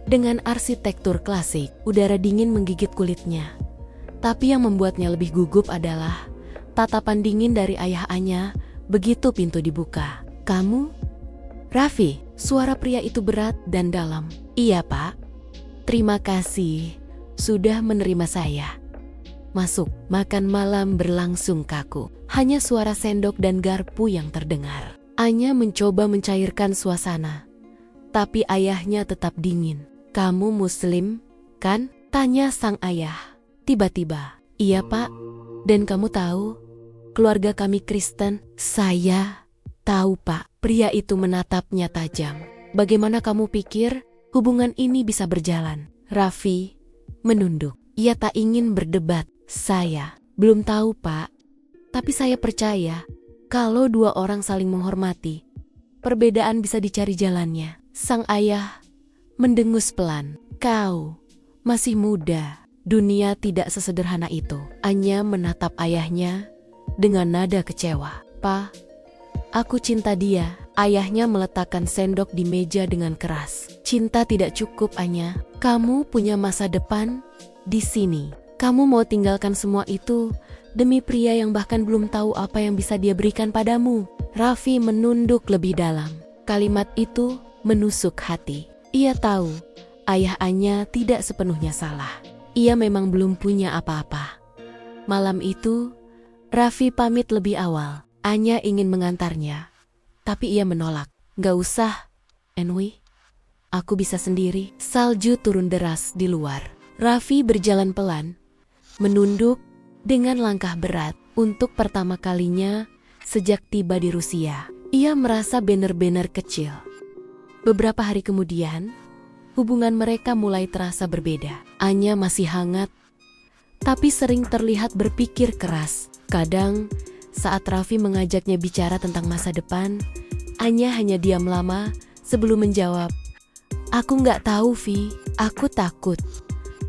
dengan arsitektur klasik. Udara dingin menggigit kulitnya. Tapi yang membuatnya lebih gugup adalah tatapan dingin dari ayah Anya begitu pintu dibuka. "Kamu?" "Raffi," suara pria itu berat dan dalam. "Iya, Pak. Terima kasih sudah menerima saya. Masuk." Makan malam berlangsung kaku. Hanya suara sendok dan garpu yang terdengar. Anya mencoba mencairkan suasana, tapi ayahnya tetap dingin. "Kamu Muslim, kan?" tanya sang ayah. Tiba-tiba, "Iya, Pak. Dan kamu tahu, keluarga kami Kristen." "Saya tahu, Pak." Pria itu menatapnya tajam. "Bagaimana kamu pikir hubungan ini bisa berjalan?" Raffi menunduk. Ia tak ingin berdebat. "Saya belum tahu, Pak. Tapi saya percaya kalau dua orang saling menghormati, perbedaan bisa dicari jalannya." Sang ayah mendengus pelan. "Kau masih muda. Dunia tidak sesederhana itu." Anya menatap ayahnya dengan nada kecewa. "Pa, aku cinta dia." Ayahnya meletakkan sendok di meja dengan keras. "Cinta tidak cukup, Anya. Kamu punya masa depan di sini. Kamu mau tinggalkan semua itu demi pria yang bahkan belum tahu apa yang bisa dia berikan padamu." Raffi menunduk lebih dalam. Kalimat itu menusuk hati. Ia tahu ayah Anya tidak sepenuhnya salah. Ia memang belum punya apa-apa. Malam itu, Raffi pamit lebih awal. Anya ingin mengantarnya, tapi ia menolak. "Gak usah, Enwi. Aku bisa sendiri." Salju turun deras di luar. Raffi berjalan pelan, menunduk dengan langkah berat. Untuk pertama kalinya sejak tiba di Rusia, ia merasa benar-benar kecil. Beberapa hari kemudian, hubungan mereka mulai terasa berbeda. Anya masih hangat, tapi sering terlihat berpikir keras. Kadang, Saat Raffi mengajaknya bicara tentang masa depan, Anya hanya diam lama sebelum menjawab, "Aku nggak tahu, Vi. Aku takut.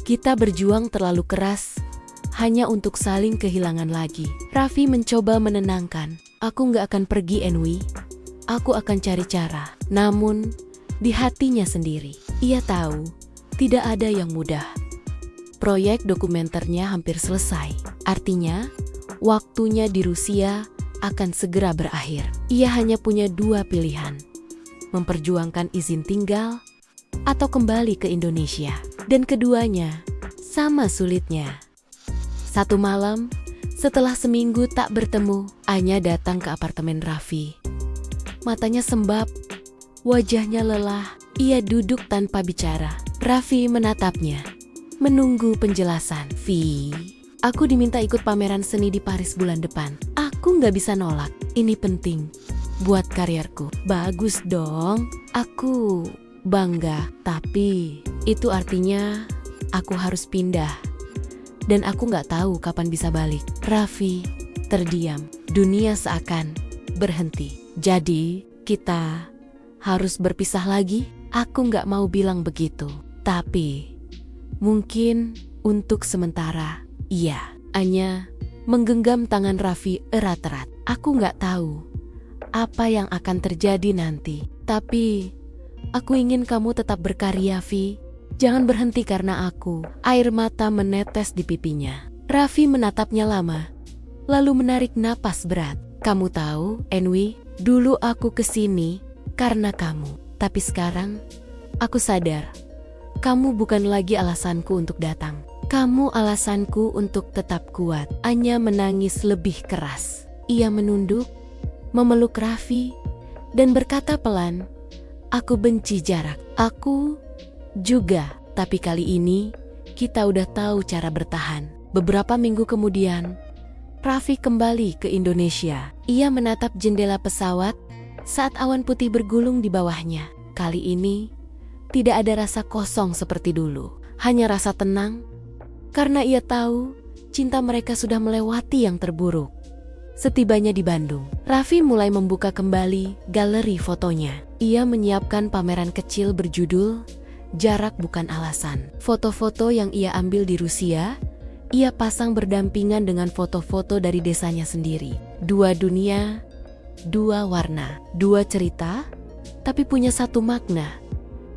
Kita berjuang terlalu keras hanya untuk saling kehilangan lagi." Raffi mencoba menenangkan, "Aku nggak akan pergi, Enwi. Aku akan cari cara." Namun, di hatinya sendiri, ia tahu tidak ada yang mudah. Proyek dokumenternya hampir selesai. Artinya, waktunya di Rusia akan segera berakhir. Ia hanya punya dua pilihan: memperjuangkan izin tinggal atau kembali ke Indonesia. Dan keduanya sama sulitnya. Satu malam, setelah seminggu tak bertemu, Anya datang ke apartemen Raffi. Matanya sembab, wajahnya lelah. Ia duduk tanpa bicara. Raffi menatapnya, menunggu penjelasan. "Vi, aku diminta ikut pameran seni di Paris bulan depan. Aku nggak bisa nolak. Ini penting buat karierku." "Bagus dong. Aku bangga. Tapi itu artinya aku harus pindah. Dan aku nggak tahu kapan bisa balik." Raffi terdiam. Dunia seakan berhenti. "Jadi kita harus berpisah lagi?" "Aku nggak mau bilang begitu. Tapi mungkin untuk sementara, iya." Anya menggenggam tangan Raffi erat-erat. "Aku nggak tahu apa yang akan terjadi nanti. Tapi aku ingin kamu tetap berkarya, Vi. Jangan berhenti karena aku." Air mata menetes di pipinya. Raffi menatapnya lama, lalu menarik napas berat. "Kamu tahu, Enwi, dulu aku kesini karena kamu. Tapi sekarang, aku sadar, kamu bukan lagi alasanku untuk datang. Kamu alasanku untuk tetap kuat." Anya menangis lebih keras. Ia menunduk, memeluk Raffi, dan berkata pelan, "Aku benci jarak. Aku juga. Tapi kali ini, kita udah tahu cara bertahan." Beberapa minggu kemudian, Raffi kembali ke Indonesia. Ia menatap jendela pesawat saat awan putih bergulung di bawahnya. Kali ini, tidak ada rasa kosong seperti dulu. Hanya rasa tenang, karena ia tahu cinta mereka sudah melewati yang terburuk. Setibanya di Bandung, Raffi mulai membuka kembali galeri fotonya. Ia menyiapkan pameran kecil berjudul "Jarak Bukan Alasan". Foto-foto yang ia ambil di Rusia, ia pasang berdampingan dengan foto-foto dari desanya sendiri. Dua dunia, dua warna, dua cerita, tapi punya satu makna: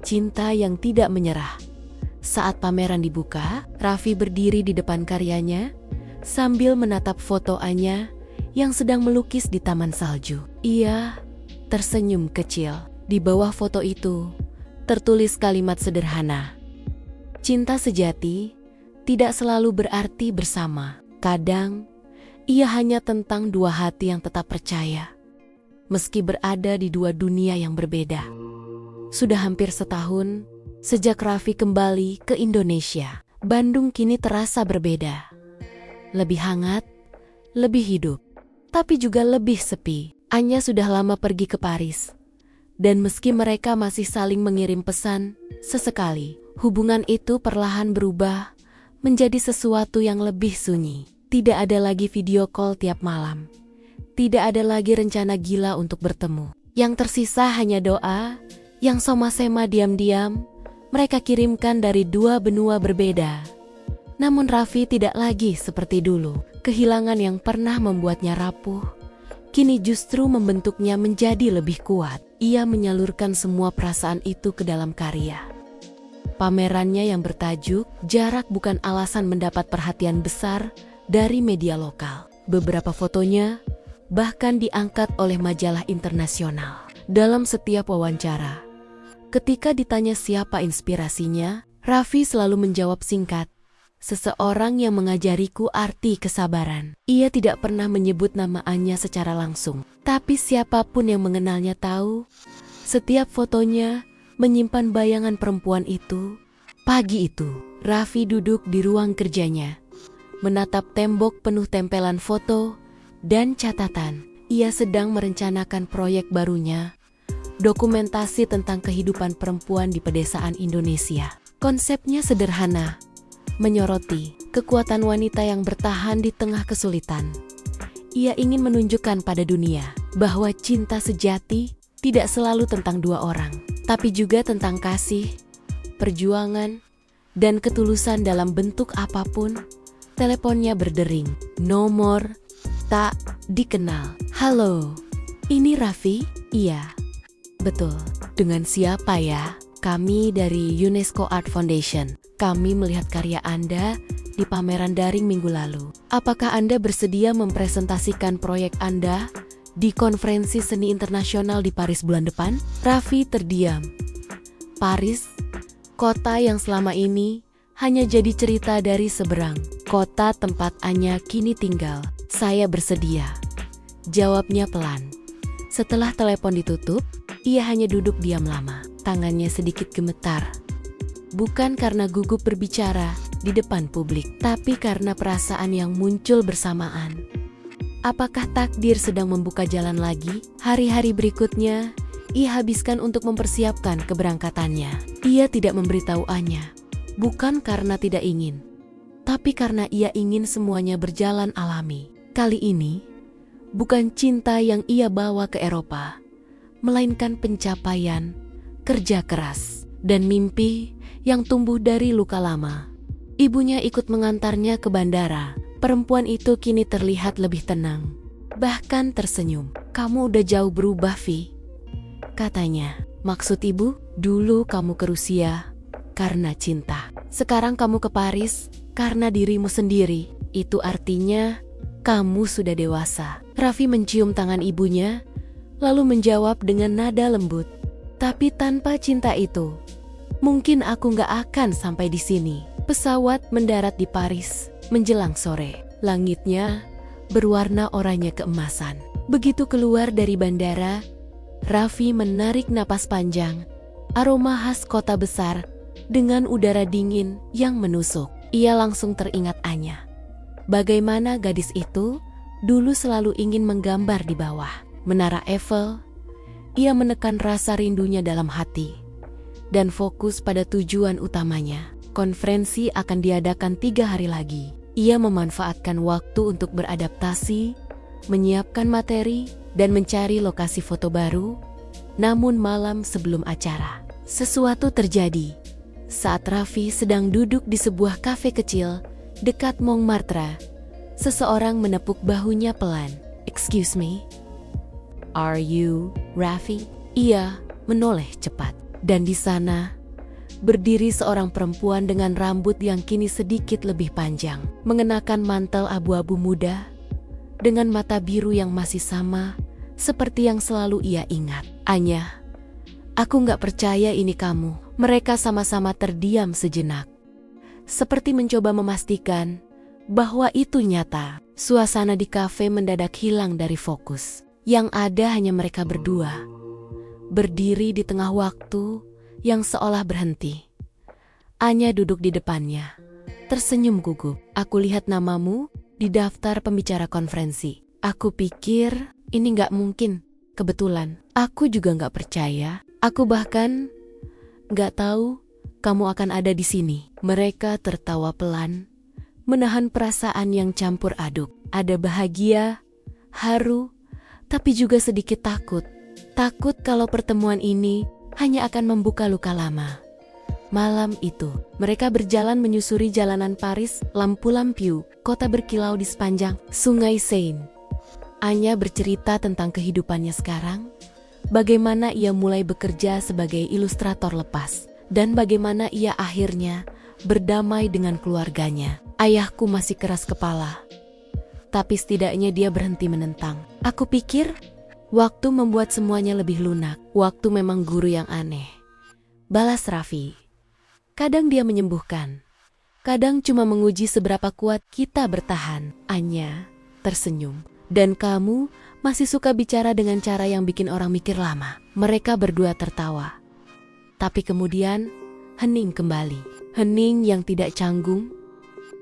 cinta yang tidak menyerah. Saat pameran dibuka, Raffi berdiri di depan karyanya sambil menatap foto Anya yang sedang melukis di taman salju. Ia tersenyum kecil. Di bawah foto itu tertulis kalimat sederhana: "Cinta sejati tidak selalu berarti bersama. Kadang, ia hanya tentang dua hati yang tetap percaya, meski berada di dua dunia yang berbeda." Sudah hampir setahun sejak Raffi kembali ke Indonesia. Bandung kini terasa berbeda. Lebih hangat, lebih hidup, tapi juga lebih sepi. Anya sudah lama pergi ke Paris. Dan meski mereka masih saling mengirim pesan, sesekali hubungan itu perlahan berubah menjadi sesuatu yang lebih sunyi. Tidak ada lagi video call tiap malam. Tidak ada lagi rencana gila untuk bertemu. Yang tersisa hanya doa yang sama-sama diam-diam mereka kirimkan dari dua benua berbeda. Namun Raffi tidak lagi seperti dulu. Kehilangan yang pernah membuatnya rapuh, kini justru membentuknya menjadi lebih kuat. Ia menyalurkan semua perasaan itu ke dalam karya. Pamerannya yang bertajuk "Jarak Bukan Alasan" mendapat perhatian besar dari media lokal. Beberapa fotonya bahkan diangkat oleh majalah internasional. Dalam setiap wawancara, ketika ditanya siapa inspirasinya, Raffi selalu menjawab singkat, "Seseorang yang mengajariku arti kesabaran." Ia tidak pernah menyebut nama Anya secara langsung, tapi siapapun yang mengenalnya tahu, setiap fotonya menyimpan bayangan perempuan itu. Pagi itu, Raffi duduk di ruang kerjanya, menatap tembok penuh tempelan foto dan catatan. Ia sedang merencanakan proyek barunya, dokumentasi tentang kehidupan perempuan di pedesaan Indonesia. Konsepnya sederhana, menyoroti kekuatan wanita yang bertahan di tengah kesulitan. Ia ingin menunjukkan pada dunia bahwa cinta sejati tidak selalu tentang dua orang, tapi juga tentang kasih, perjuangan, dan ketulusan dalam bentuk apapun. Teleponnya berdering. Nomor tak dikenal. Halo, ini Raffi? Iya, betul. Dengan siapa ya? Kami dari UNESCO Art Foundation. Kami melihat karya Anda di pameran daring minggu lalu. Apakah Anda bersedia mempresentasikan proyek Anda di konferensi seni internasional di Paris bulan depan? Raffi terdiam. Paris, kota yang selama ini hanya jadi cerita dari seberang. Kota tempat Anya kini tinggal. Saya bersedia, jawabnya pelan. Setelah telepon ditutup, ia hanya duduk diam lama. Tangannya sedikit gemetar. Bukan karena gugup berbicara di depan publik, tapi karena perasaan yang muncul bersamaan. Apakah takdir sedang membuka jalan lagi? Hari-hari berikutnya, ia habiskan untuk mempersiapkan keberangkatannya. Ia tidak memberitahu Anya, bukan karena tidak ingin, tapi karena ia ingin semuanya berjalan alami. Kali ini, bukan cinta yang ia bawa ke Eropa, melainkan pencapaian, kerja keras, dan mimpi yang tumbuh dari luka lama. Ibunya ikut mengantarnya ke bandara. Perempuan itu kini terlihat lebih tenang, bahkan tersenyum. Kamu udah jauh berubah, Vi, katanya. Maksud ibu, dulu kamu ke Rusia karena cinta. Sekarang kamu ke Paris karena dirimu sendiri. Itu artinya kamu sudah dewasa. Raffi mencium tangan ibunya, lalu menjawab dengan nada lembut. Tapi tanpa cinta itu, mungkin aku gak akan sampai di sini. Pesawat mendarat di Paris menjelang sore. Langitnya berwarna oranye keemasan. Begitu keluar dari bandara, Raffi menarik napas panjang. Aroma khas kota besar dengan udara dingin yang menusuk. Ia langsung teringat Anya. Bagaimana gadis itu dulu selalu ingin menggambar di bawah Menara Eiffel. Ia menekan rasa rindunya dalam hati dan fokus pada tujuan utamanya. Konferensi akan diadakan 3 hari lagi. Ia memanfaatkan waktu untuk beradaptasi, menyiapkan materi, dan mencari lokasi foto baru. Namun malam sebelum acara, sesuatu terjadi. Saat Raffi sedang duduk di sebuah kafe kecil dekat Montmartre, seseorang menepuk bahunya pelan. Excuse me, are you Raffi? Ia menoleh cepat. Dan di sana, berdiri seorang perempuan dengan rambut yang kini sedikit lebih panjang, mengenakan mantel abu-abu muda, dengan mata biru yang masih sama, seperti yang selalu ia ingat. Anya, aku gak percaya ini kamu. Mereka sama-sama terdiam sejenak, seperti mencoba memastikan bahwa itu nyata. Suasana di kafe mendadak hilang dari fokus. Yang ada hanya mereka berdua, berdiri di tengah waktu yang seolah berhenti. Anya duduk di depannya, tersenyum gugup. Aku lihat namamu di daftar pembicara konferensi. Aku pikir ini gak mungkin, kebetulan. Aku juga gak percaya. Aku bahkan gak tahu kamu akan ada di sini. Mereka tertawa pelan, menahan perasaan yang campur aduk. Ada bahagia, haru, tapi juga sedikit takut. Takut kalau pertemuan ini hanya akan membuka luka lama. Malam itu, mereka berjalan menyusuri jalanan Paris, lampu-lampu, kota berkilau di sepanjang Sungai Seine. Anya bercerita tentang kehidupannya sekarang, bagaimana ia mulai bekerja sebagai ilustrator lepas, dan bagaimana ia akhirnya berdamai dengan keluarganya. Ayahku masih keras kepala, tapi setidaknya dia berhenti menentang. Aku pikir waktu membuat semuanya lebih lunak. Waktu memang guru yang aneh, balas Raffi. Kadang dia menyembuhkan, kadang cuma menguji seberapa kuat kita bertahan. Anya tersenyum. Dan kamu masih suka bicara dengan cara yang bikin orang mikir lama. Mereka berdua tertawa, tapi kemudian hening kembali. Hening yang tidak canggung,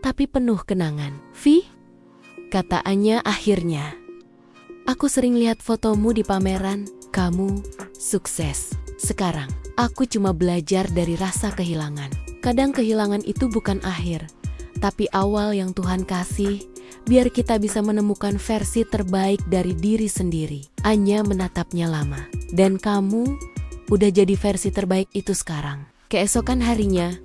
tapi penuh kenangan. Vi, kata Anya akhirnya, aku sering lihat fotomu di pameran. Kamu sukses. Sekarang, aku cuma belajar dari rasa kehilangan. Kadang kehilangan itu bukan akhir, tapi awal yang Tuhan kasih biar kita bisa menemukan versi terbaik dari diri sendiri. Anya menatapnya lama. Dan kamu udah jadi versi terbaik itu sekarang. Keesokan harinya,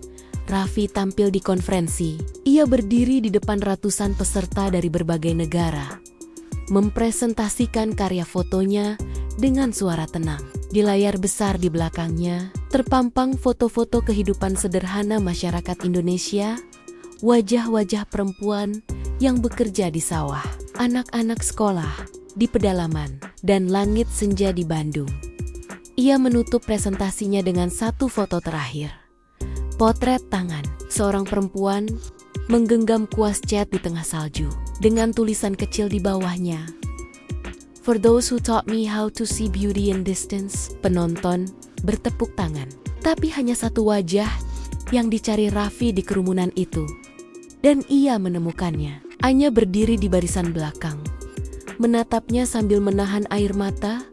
Raffi tampil di konferensi. Ia berdiri di depan ratusan peserta dari berbagai negara, mempresentasikan karya fotonya dengan suara tenang. Di layar besar di belakangnya, terpampang foto-foto kehidupan sederhana masyarakat Indonesia, wajah-wajah perempuan yang bekerja di sawah, anak-anak sekolah di pedalaman, dan langit senja di Bandung. Ia menutup presentasinya dengan satu foto terakhir. Potret tangan seorang perempuan menggenggam kuas cat di tengah salju, dengan tulisan kecil di bawahnya, "For those who taught me how to see beauty in distance." Penonton bertepuk tangan. Tapi hanya satu wajah yang dicari Raffi di kerumunan itu. Dan ia menemukannya. Anya berdiri di barisan belakang, menatapnya sambil menahan air mata.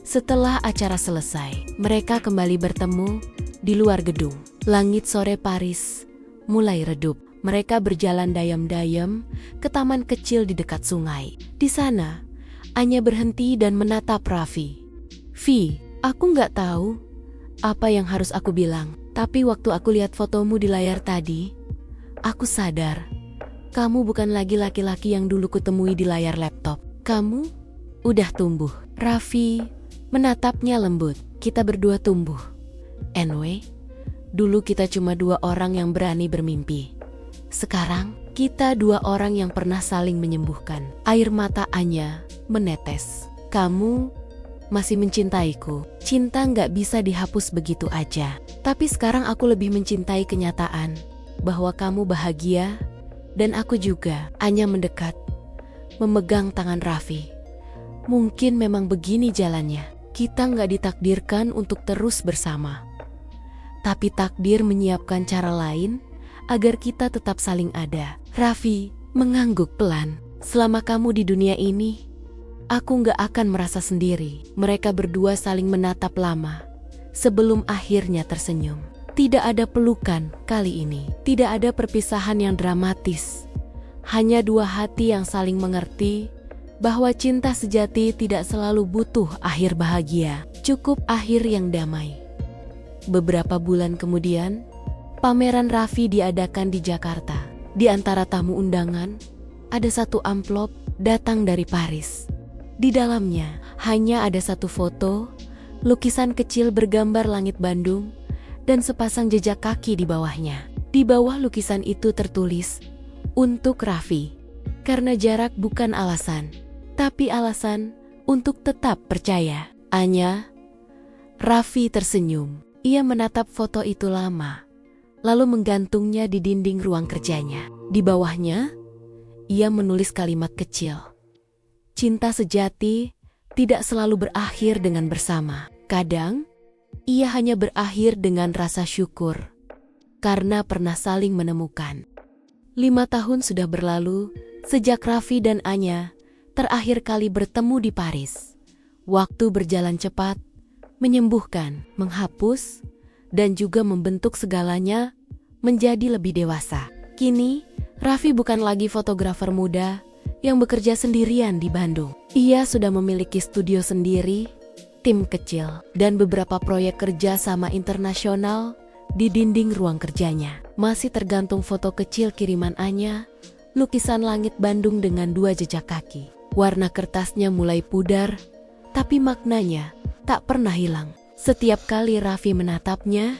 Setelah acara selesai, mereka kembali bertemu di luar gedung. Langit sore Paris mulai redup. Mereka berjalan dayam-dayam ke taman kecil di dekat sungai. Di sana, Anya berhenti dan menatap Raffi. "Vi, aku nggak tahu apa yang harus aku bilang. Tapi waktu aku lihat fotomu di layar tadi, aku sadar kamu bukan lagi laki-laki yang dulu kutemui di layar laptop. Kamu udah tumbuh." Raffi menatapnya lembut. "Kita berdua tumbuh. Anyway, dulu kita cuma dua orang yang berani bermimpi. Sekarang, kita dua orang yang pernah saling menyembuhkan." Air mata Anya menetes. "Kamu masih mencintaiku. Cinta nggak bisa dihapus begitu aja. Tapi sekarang aku lebih mencintai kenyataan bahwa kamu bahagia dan aku juga." Anya mendekat, memegang tangan Raffi. "Mungkin memang begini jalannya. Kita nggak ditakdirkan untuk terus bersama. Tapi takdir menyiapkan cara lain agar kita tetap saling ada." Raffi mengangguk pelan. "Selama kamu di dunia ini, aku nggak akan merasa sendiri." Mereka berdua saling menatap lama, sebelum akhirnya tersenyum. Tidak ada pelukan kali ini. Tidak ada perpisahan yang dramatis. Hanya dua hati yang saling mengerti bahwa cinta sejati tidak selalu butuh akhir bahagia. Cukup akhir yang damai. Beberapa bulan kemudian, pameran Raffi diadakan di Jakarta. Di antara tamu undangan, ada satu amplop datang dari Paris. Di dalamnya hanya ada satu foto, lukisan kecil bergambar langit Bandung, dan sepasang jejak kaki di bawahnya. Di bawah lukisan itu tertulis, "Untuk Raffi." Karena jarak bukan alasan, tapi alasan untuk tetap percaya. Anya. Raffi tersenyum. Ia menatap foto itu lama, lalu menggantungnya di dinding ruang kerjanya. Di bawahnya, ia menulis kalimat kecil. "Cinta sejati tidak selalu berakhir dengan bersama. Kadang, ia hanya berakhir dengan rasa syukur, karena pernah saling menemukan." 5 tahun sudah berlalu sejak Raffi dan Anya terakhir kali bertemu di Paris. Waktu berjalan cepat, menyembuhkan, menghapus, dan juga membentuk segalanya menjadi lebih dewasa. Kini, Raffi bukan lagi fotografer muda yang bekerja sendirian di Bandung. Ia sudah memiliki studio sendiri, tim kecil, dan beberapa proyek kerja sama internasional di dinding ruang kerjanya. Masih tergantung foto kecil kiriman Anya, lukisan langit Bandung dengan 2 jejak kaki. Warna kertasnya mulai pudar, tapi maknanya tak pernah hilang. Setiap kali Raffi menatapnya,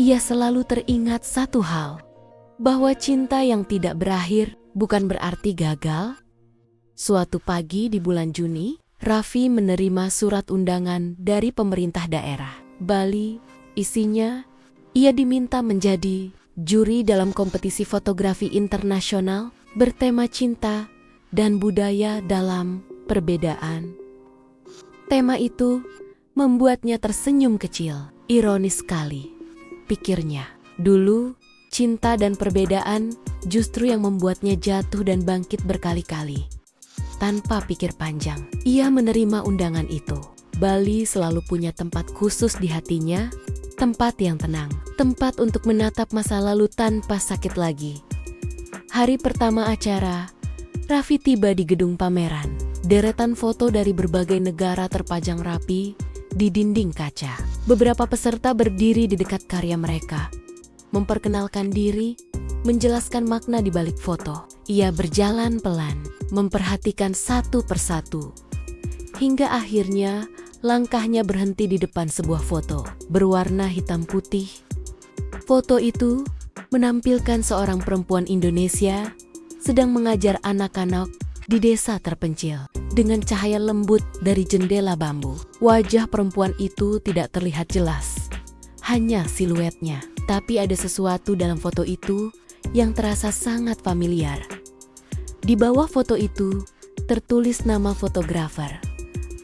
ia selalu teringat satu hal, bahwa cinta yang tidak berakhir bukan berarti gagal. Suatu pagi di bulan Juni, Raffi menerima surat undangan dari pemerintah daerah Bali. Isinya, ia diminta menjadi juri dalam kompetisi fotografi internasional bertema cinta dan budaya dalam perbedaan. Tema itu membuatnya tersenyum kecil. Ironis sekali, pikirnya. Dulu, cinta dan perbedaan justru yang membuatnya jatuh dan bangkit berkali-kali. Tanpa pikir panjang, ia menerima undangan itu. Bali selalu punya tempat khusus di hatinya, tempat yang tenang, tempat untuk menatap masa lalu tanpa sakit lagi. Hari pertama acara, Raffi tiba di gedung pameran. Deretan foto dari berbagai negara terpajang rapi di dinding kaca. Beberapa peserta berdiri di dekat karya mereka, memperkenalkan diri, menjelaskan makna di balik foto. Ia berjalan pelan, memperhatikan satu persatu, hingga akhirnya langkahnya berhenti di depan sebuah foto berwarna hitam putih. Foto itu menampilkan seorang perempuan Indonesia sedang mengajar anak-anak di desa terpencil dengan cahaya lembut dari jendela bambu. Wajah perempuan itu tidak terlihat jelas, hanya siluetnya. Tapi ada sesuatu dalam foto itu yang terasa sangat familiar. Di bawah foto itu tertulis nama fotografer,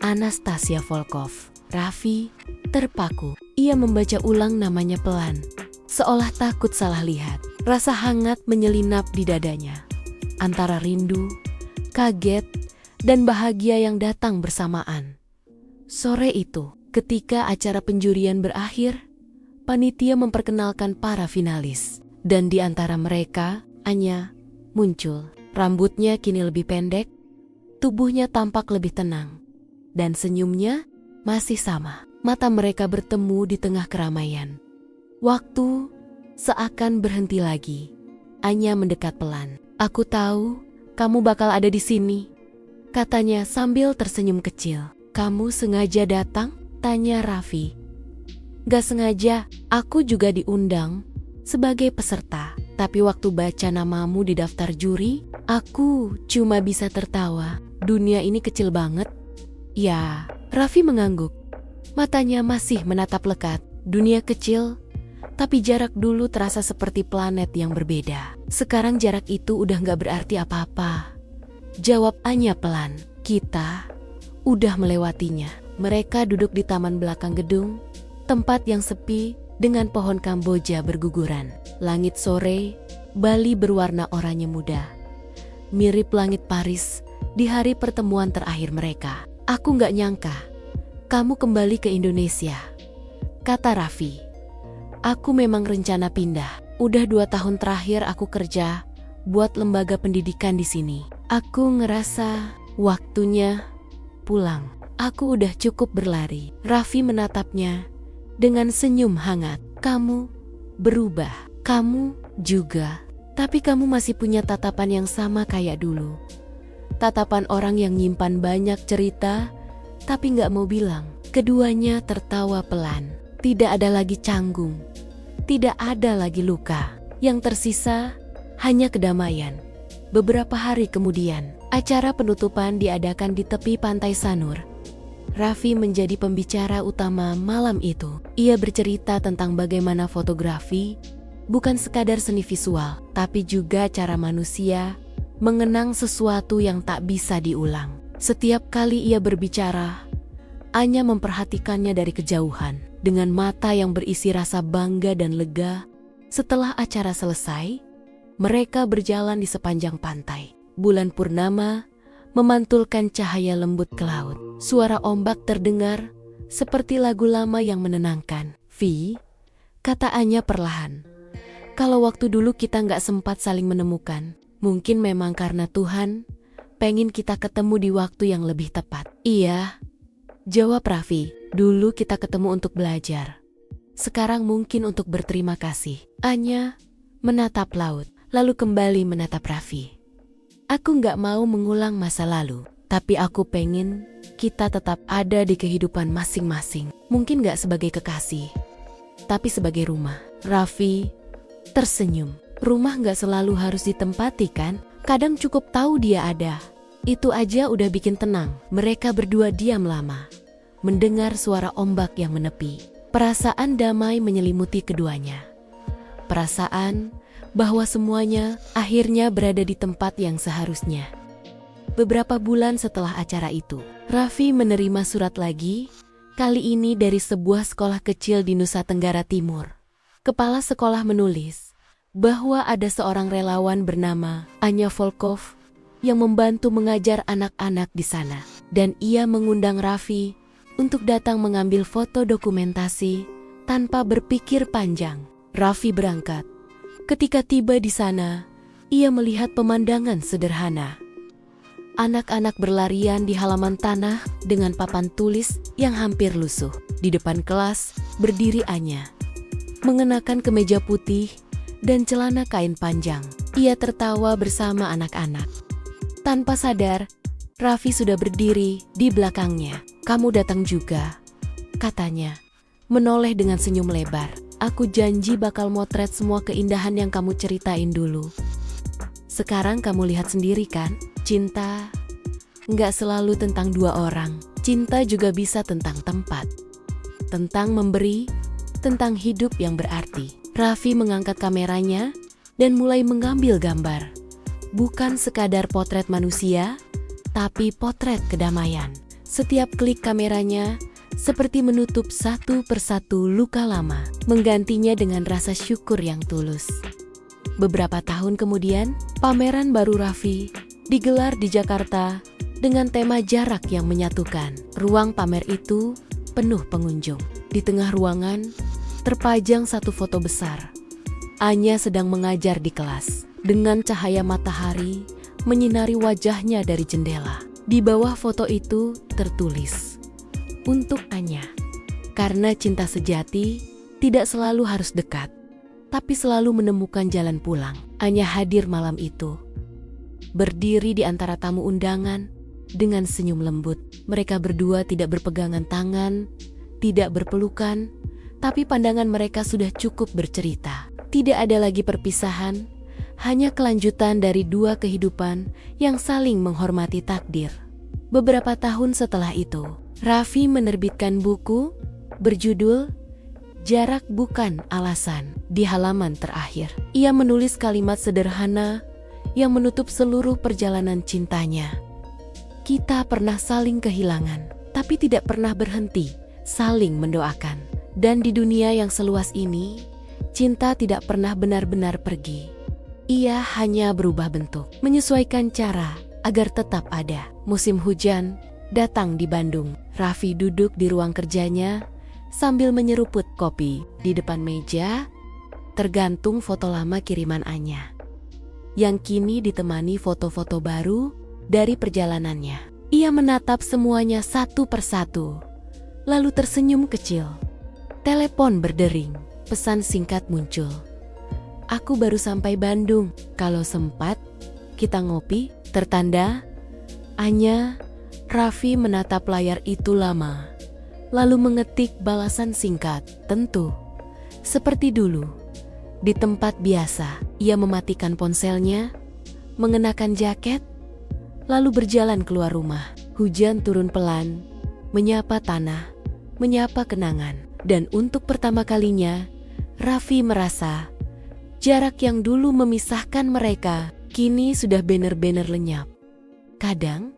Anastasia Volkov. Raffi terpaku. Ia membaca ulang namanya pelan, seolah takut salah lihat. Rasa hangat menyelinap di dadanya, antara rindu, kaget, dan bahagia yang datang bersamaan. Sore itu, ketika acara penjurian berakhir, panitia memperkenalkan para finalis. Dan di antara mereka, Anya muncul. Rambutnya kini lebih pendek, tubuhnya tampak lebih tenang, dan senyumnya masih sama. Mata mereka bertemu di tengah keramaian. Waktu seakan berhenti lagi. Anya mendekat pelan. "Aku tahu kamu bakal ada di sini," katanya sambil tersenyum kecil. "Kamu sengaja datang?" tanya Raffi. "Gak sengaja, aku juga diundang sebagai peserta. Tapi waktu baca namamu di daftar juri, aku cuma bisa tertawa. Dunia ini kecil banget." "Ya," Raffi mengangguk. Matanya masih menatap lekat. Dunia kecil, tapi jarak dulu terasa seperti planet yang berbeda. Sekarang jarak itu udah gak berarti apa-apa, jawab Anya pelan. "Kita udah melewatinya." Mereka duduk di taman belakang gedung, tempat yang sepi dengan pohon Kamboja berguguran. Langit sore, Bali berwarna oranye muda, mirip langit Paris di hari pertemuan terakhir mereka. "Aku gak nyangka kamu kembali ke Indonesia," kata Raffi. "Aku memang rencana pindah. Udah 2 tahun terakhir aku kerja buat lembaga pendidikan di sini. Aku ngerasa waktunya pulang. Aku udah cukup berlari." Raffi menatapnya dengan senyum hangat. "Kamu berubah. Kamu juga. Tapi kamu masih punya tatapan yang sama kayak dulu. Tatapan orang yang nyimpan banyak cerita, tapi gak mau bilang." Keduanya tertawa pelan. Tidak ada lagi canggung. Tidak ada lagi luka. Yang tersisa hanya kedamaian. Beberapa hari kemudian, acara penutupan diadakan di tepi pantai Sanur. Raffi menjadi pembicara utama malam itu. Ia bercerita tentang bagaimana fotografi bukan sekadar seni visual, tapi juga cara manusia mengenang sesuatu yang tak bisa diulang. Setiap kali ia berbicara, Anya memperhatikannya dari kejauhan dengan mata yang berisi rasa bangga dan lega. Setelah acara selesai, mereka berjalan di sepanjang pantai. Bulan purnama memantulkan cahaya lembut ke laut. Suara ombak terdengar seperti lagu lama yang menenangkan. "Vi," kata Anya perlahan, "kalau waktu dulu kita gak sempat saling menemukan, mungkin memang karena Tuhan pengen kita ketemu di waktu yang lebih tepat." "Iya," jawab Raffi, "dulu kita ketemu untuk belajar. Sekarang mungkin untuk berterima kasih." Anya menatap laut, lalu kembali menatap Raffi. "Aku gak mau mengulang masa lalu, tapi aku pengen kita tetap ada di kehidupan masing-masing. Mungkin gak sebagai kekasih, tapi sebagai rumah." Raffi tersenyum. Rumah gak selalu harus ditempati kan? Kadang cukup tahu dia ada. Itu aja udah bikin tenang. Mereka berdua diam lama, mendengar suara ombak yang menepi. Perasaan damai menyelimuti keduanya. Perasaan bahwa semuanya akhirnya berada di tempat yang seharusnya. Beberapa bulan setelah acara itu, Raffi menerima surat lagi, kali ini dari sebuah sekolah kecil di Nusa Tenggara Timur. Kepala sekolah menulis bahwa ada seorang relawan bernama Anya Volkov yang membantu mengajar anak-anak di sana. Dan ia mengundang Raffi untuk datang mengambil foto dokumentasi tanpa berpikir panjang. Raffi berangkat. Ketika tiba di sana, ia melihat pemandangan sederhana. Anak-anak berlarian di halaman tanah dengan papan tulis yang hampir lusuh. Di depan kelas berdiri Anya, mengenakan kemeja putih dan celana kain panjang. Ia tertawa bersama anak-anak. Tanpa sadar, Raffi sudah berdiri di belakangnya. "Kamu datang juga," katanya, menoleh dengan senyum lebar. "Aku janji bakal motret semua keindahan yang kamu ceritain dulu. Sekarang kamu lihat sendiri kan, cinta nggak selalu tentang dua orang. Cinta juga bisa tentang tempat, tentang memberi, tentang hidup yang berarti." Raffi mengangkat kameranya dan mulai mengambil gambar. Bukan sekadar potret manusia, tapi potret kedamaian. Setiap klik kameranya seperti menutup satu persatu luka lama, menggantinya dengan rasa syukur yang tulus. Beberapa tahun kemudian, pameran baru Raffi digelar di Jakarta dengan tema jarak yang menyatukan. Ruang pamer itu penuh pengunjung. Di tengah ruangan, terpajang satu foto besar. Anya sedang mengajar di kelas. Dengan cahaya matahari menyinari wajahnya dari jendela. Di bawah foto itu tertulis, "Untuk Anya." Karena cinta sejati tidak selalu harus dekat, tapi selalu menemukan jalan pulang. Anya hadir malam itu, berdiri di antara tamu undangan dengan senyum lembut. Mereka berdua tidak berpegangan tangan, tidak berpelukan, tapi pandangan mereka sudah cukup bercerita. Tidak ada lagi perpisahan, hanya kelanjutan dari dua kehidupan yang saling menghormati takdir. Beberapa tahun setelah itu, Raffi menerbitkan buku berjudul "Jarak Bukan Alasan." Di halaman terakhir, ia menulis kalimat sederhana yang menutup seluruh perjalanan cintanya. "Kita pernah saling kehilangan, tapi tidak pernah berhenti saling mendoakan. Dan di dunia yang seluas ini, cinta tidak pernah benar-benar pergi. Ia hanya berubah bentuk, menyesuaikan cara agar tetap ada." Musim hujan datang di Bandung. Raffi duduk di ruang kerjanya sambil menyeruput kopi. Di depan meja tergantung foto lama kiriman Anya, yang kini ditemani foto-foto baru dari perjalanannya. Ia menatap semuanya satu persatu, lalu tersenyum kecil. Telepon berdering, pesan singkat muncul. "Aku baru sampai Bandung, kalau sempat kita ngopi." Tertanda Anya. Raffi menatap layar itu lama, lalu mengetik balasan singkat, "Tentu." Seperti dulu, di tempat biasa, ia mematikan ponselnya, mengenakan jaket, lalu berjalan keluar rumah. Hujan turun pelan, menyapa tanah, menyapa kenangan. Dan untuk pertama kalinya, Raffi merasa jarak yang dulu memisahkan mereka kini sudah benar-benar lenyap. Kadang,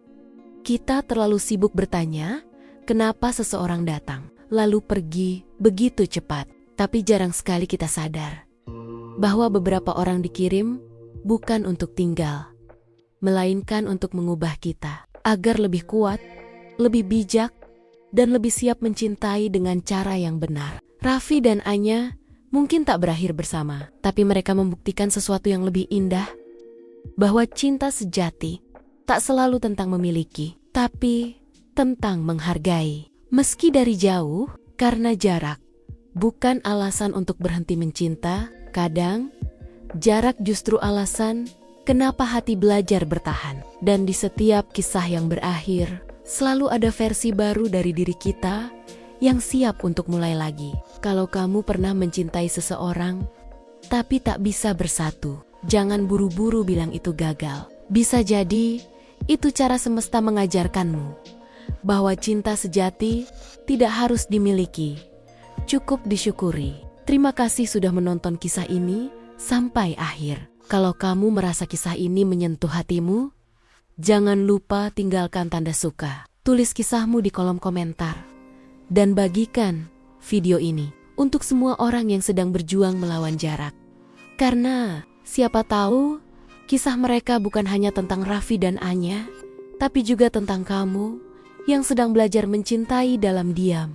kita terlalu sibuk bertanya, kenapa seseorang datang, lalu pergi begitu cepat. Tapi jarang sekali kita sadar bahwa beberapa orang dikirim bukan untuk tinggal, melainkan untuk mengubah kita agar lebih kuat, lebih bijak, dan lebih siap mencintai dengan cara yang benar. Raffi dan Anya mungkin tak berakhir bersama, tapi mereka membuktikan sesuatu yang lebih indah, bahwa cinta sejati tak selalu tentang memiliki, tapi tentang menghargai. Meski dari jauh, karena jarak bukan alasan untuk berhenti mencinta. Kadang, jarak justru alasan kenapa hati belajar bertahan. Dan di setiap kisah yang berakhir, selalu ada versi baru dari diri kita yang siap untuk mulai lagi. Kalau kamu pernah mencintai seseorang, tapi tak bisa bersatu, jangan buru-buru bilang itu gagal. Bisa jadi, itu cara semesta mengajarkanmu bahwa cinta sejati tidak harus dimiliki, cukup disyukuri. Terima kasih sudah menonton kisah ini sampai akhir. Kalau kamu merasa kisah ini menyentuh hatimu, jangan lupa tinggalkan tanda suka. Tulis kisahmu di kolom komentar. Dan bagikan video ini untuk semua orang yang sedang berjuang melawan jarak. Karena siapa tahu kisah mereka bukan hanya tentang Raffi dan Anya, tapi juga tentang kamu yang sedang belajar mencintai dalam diam.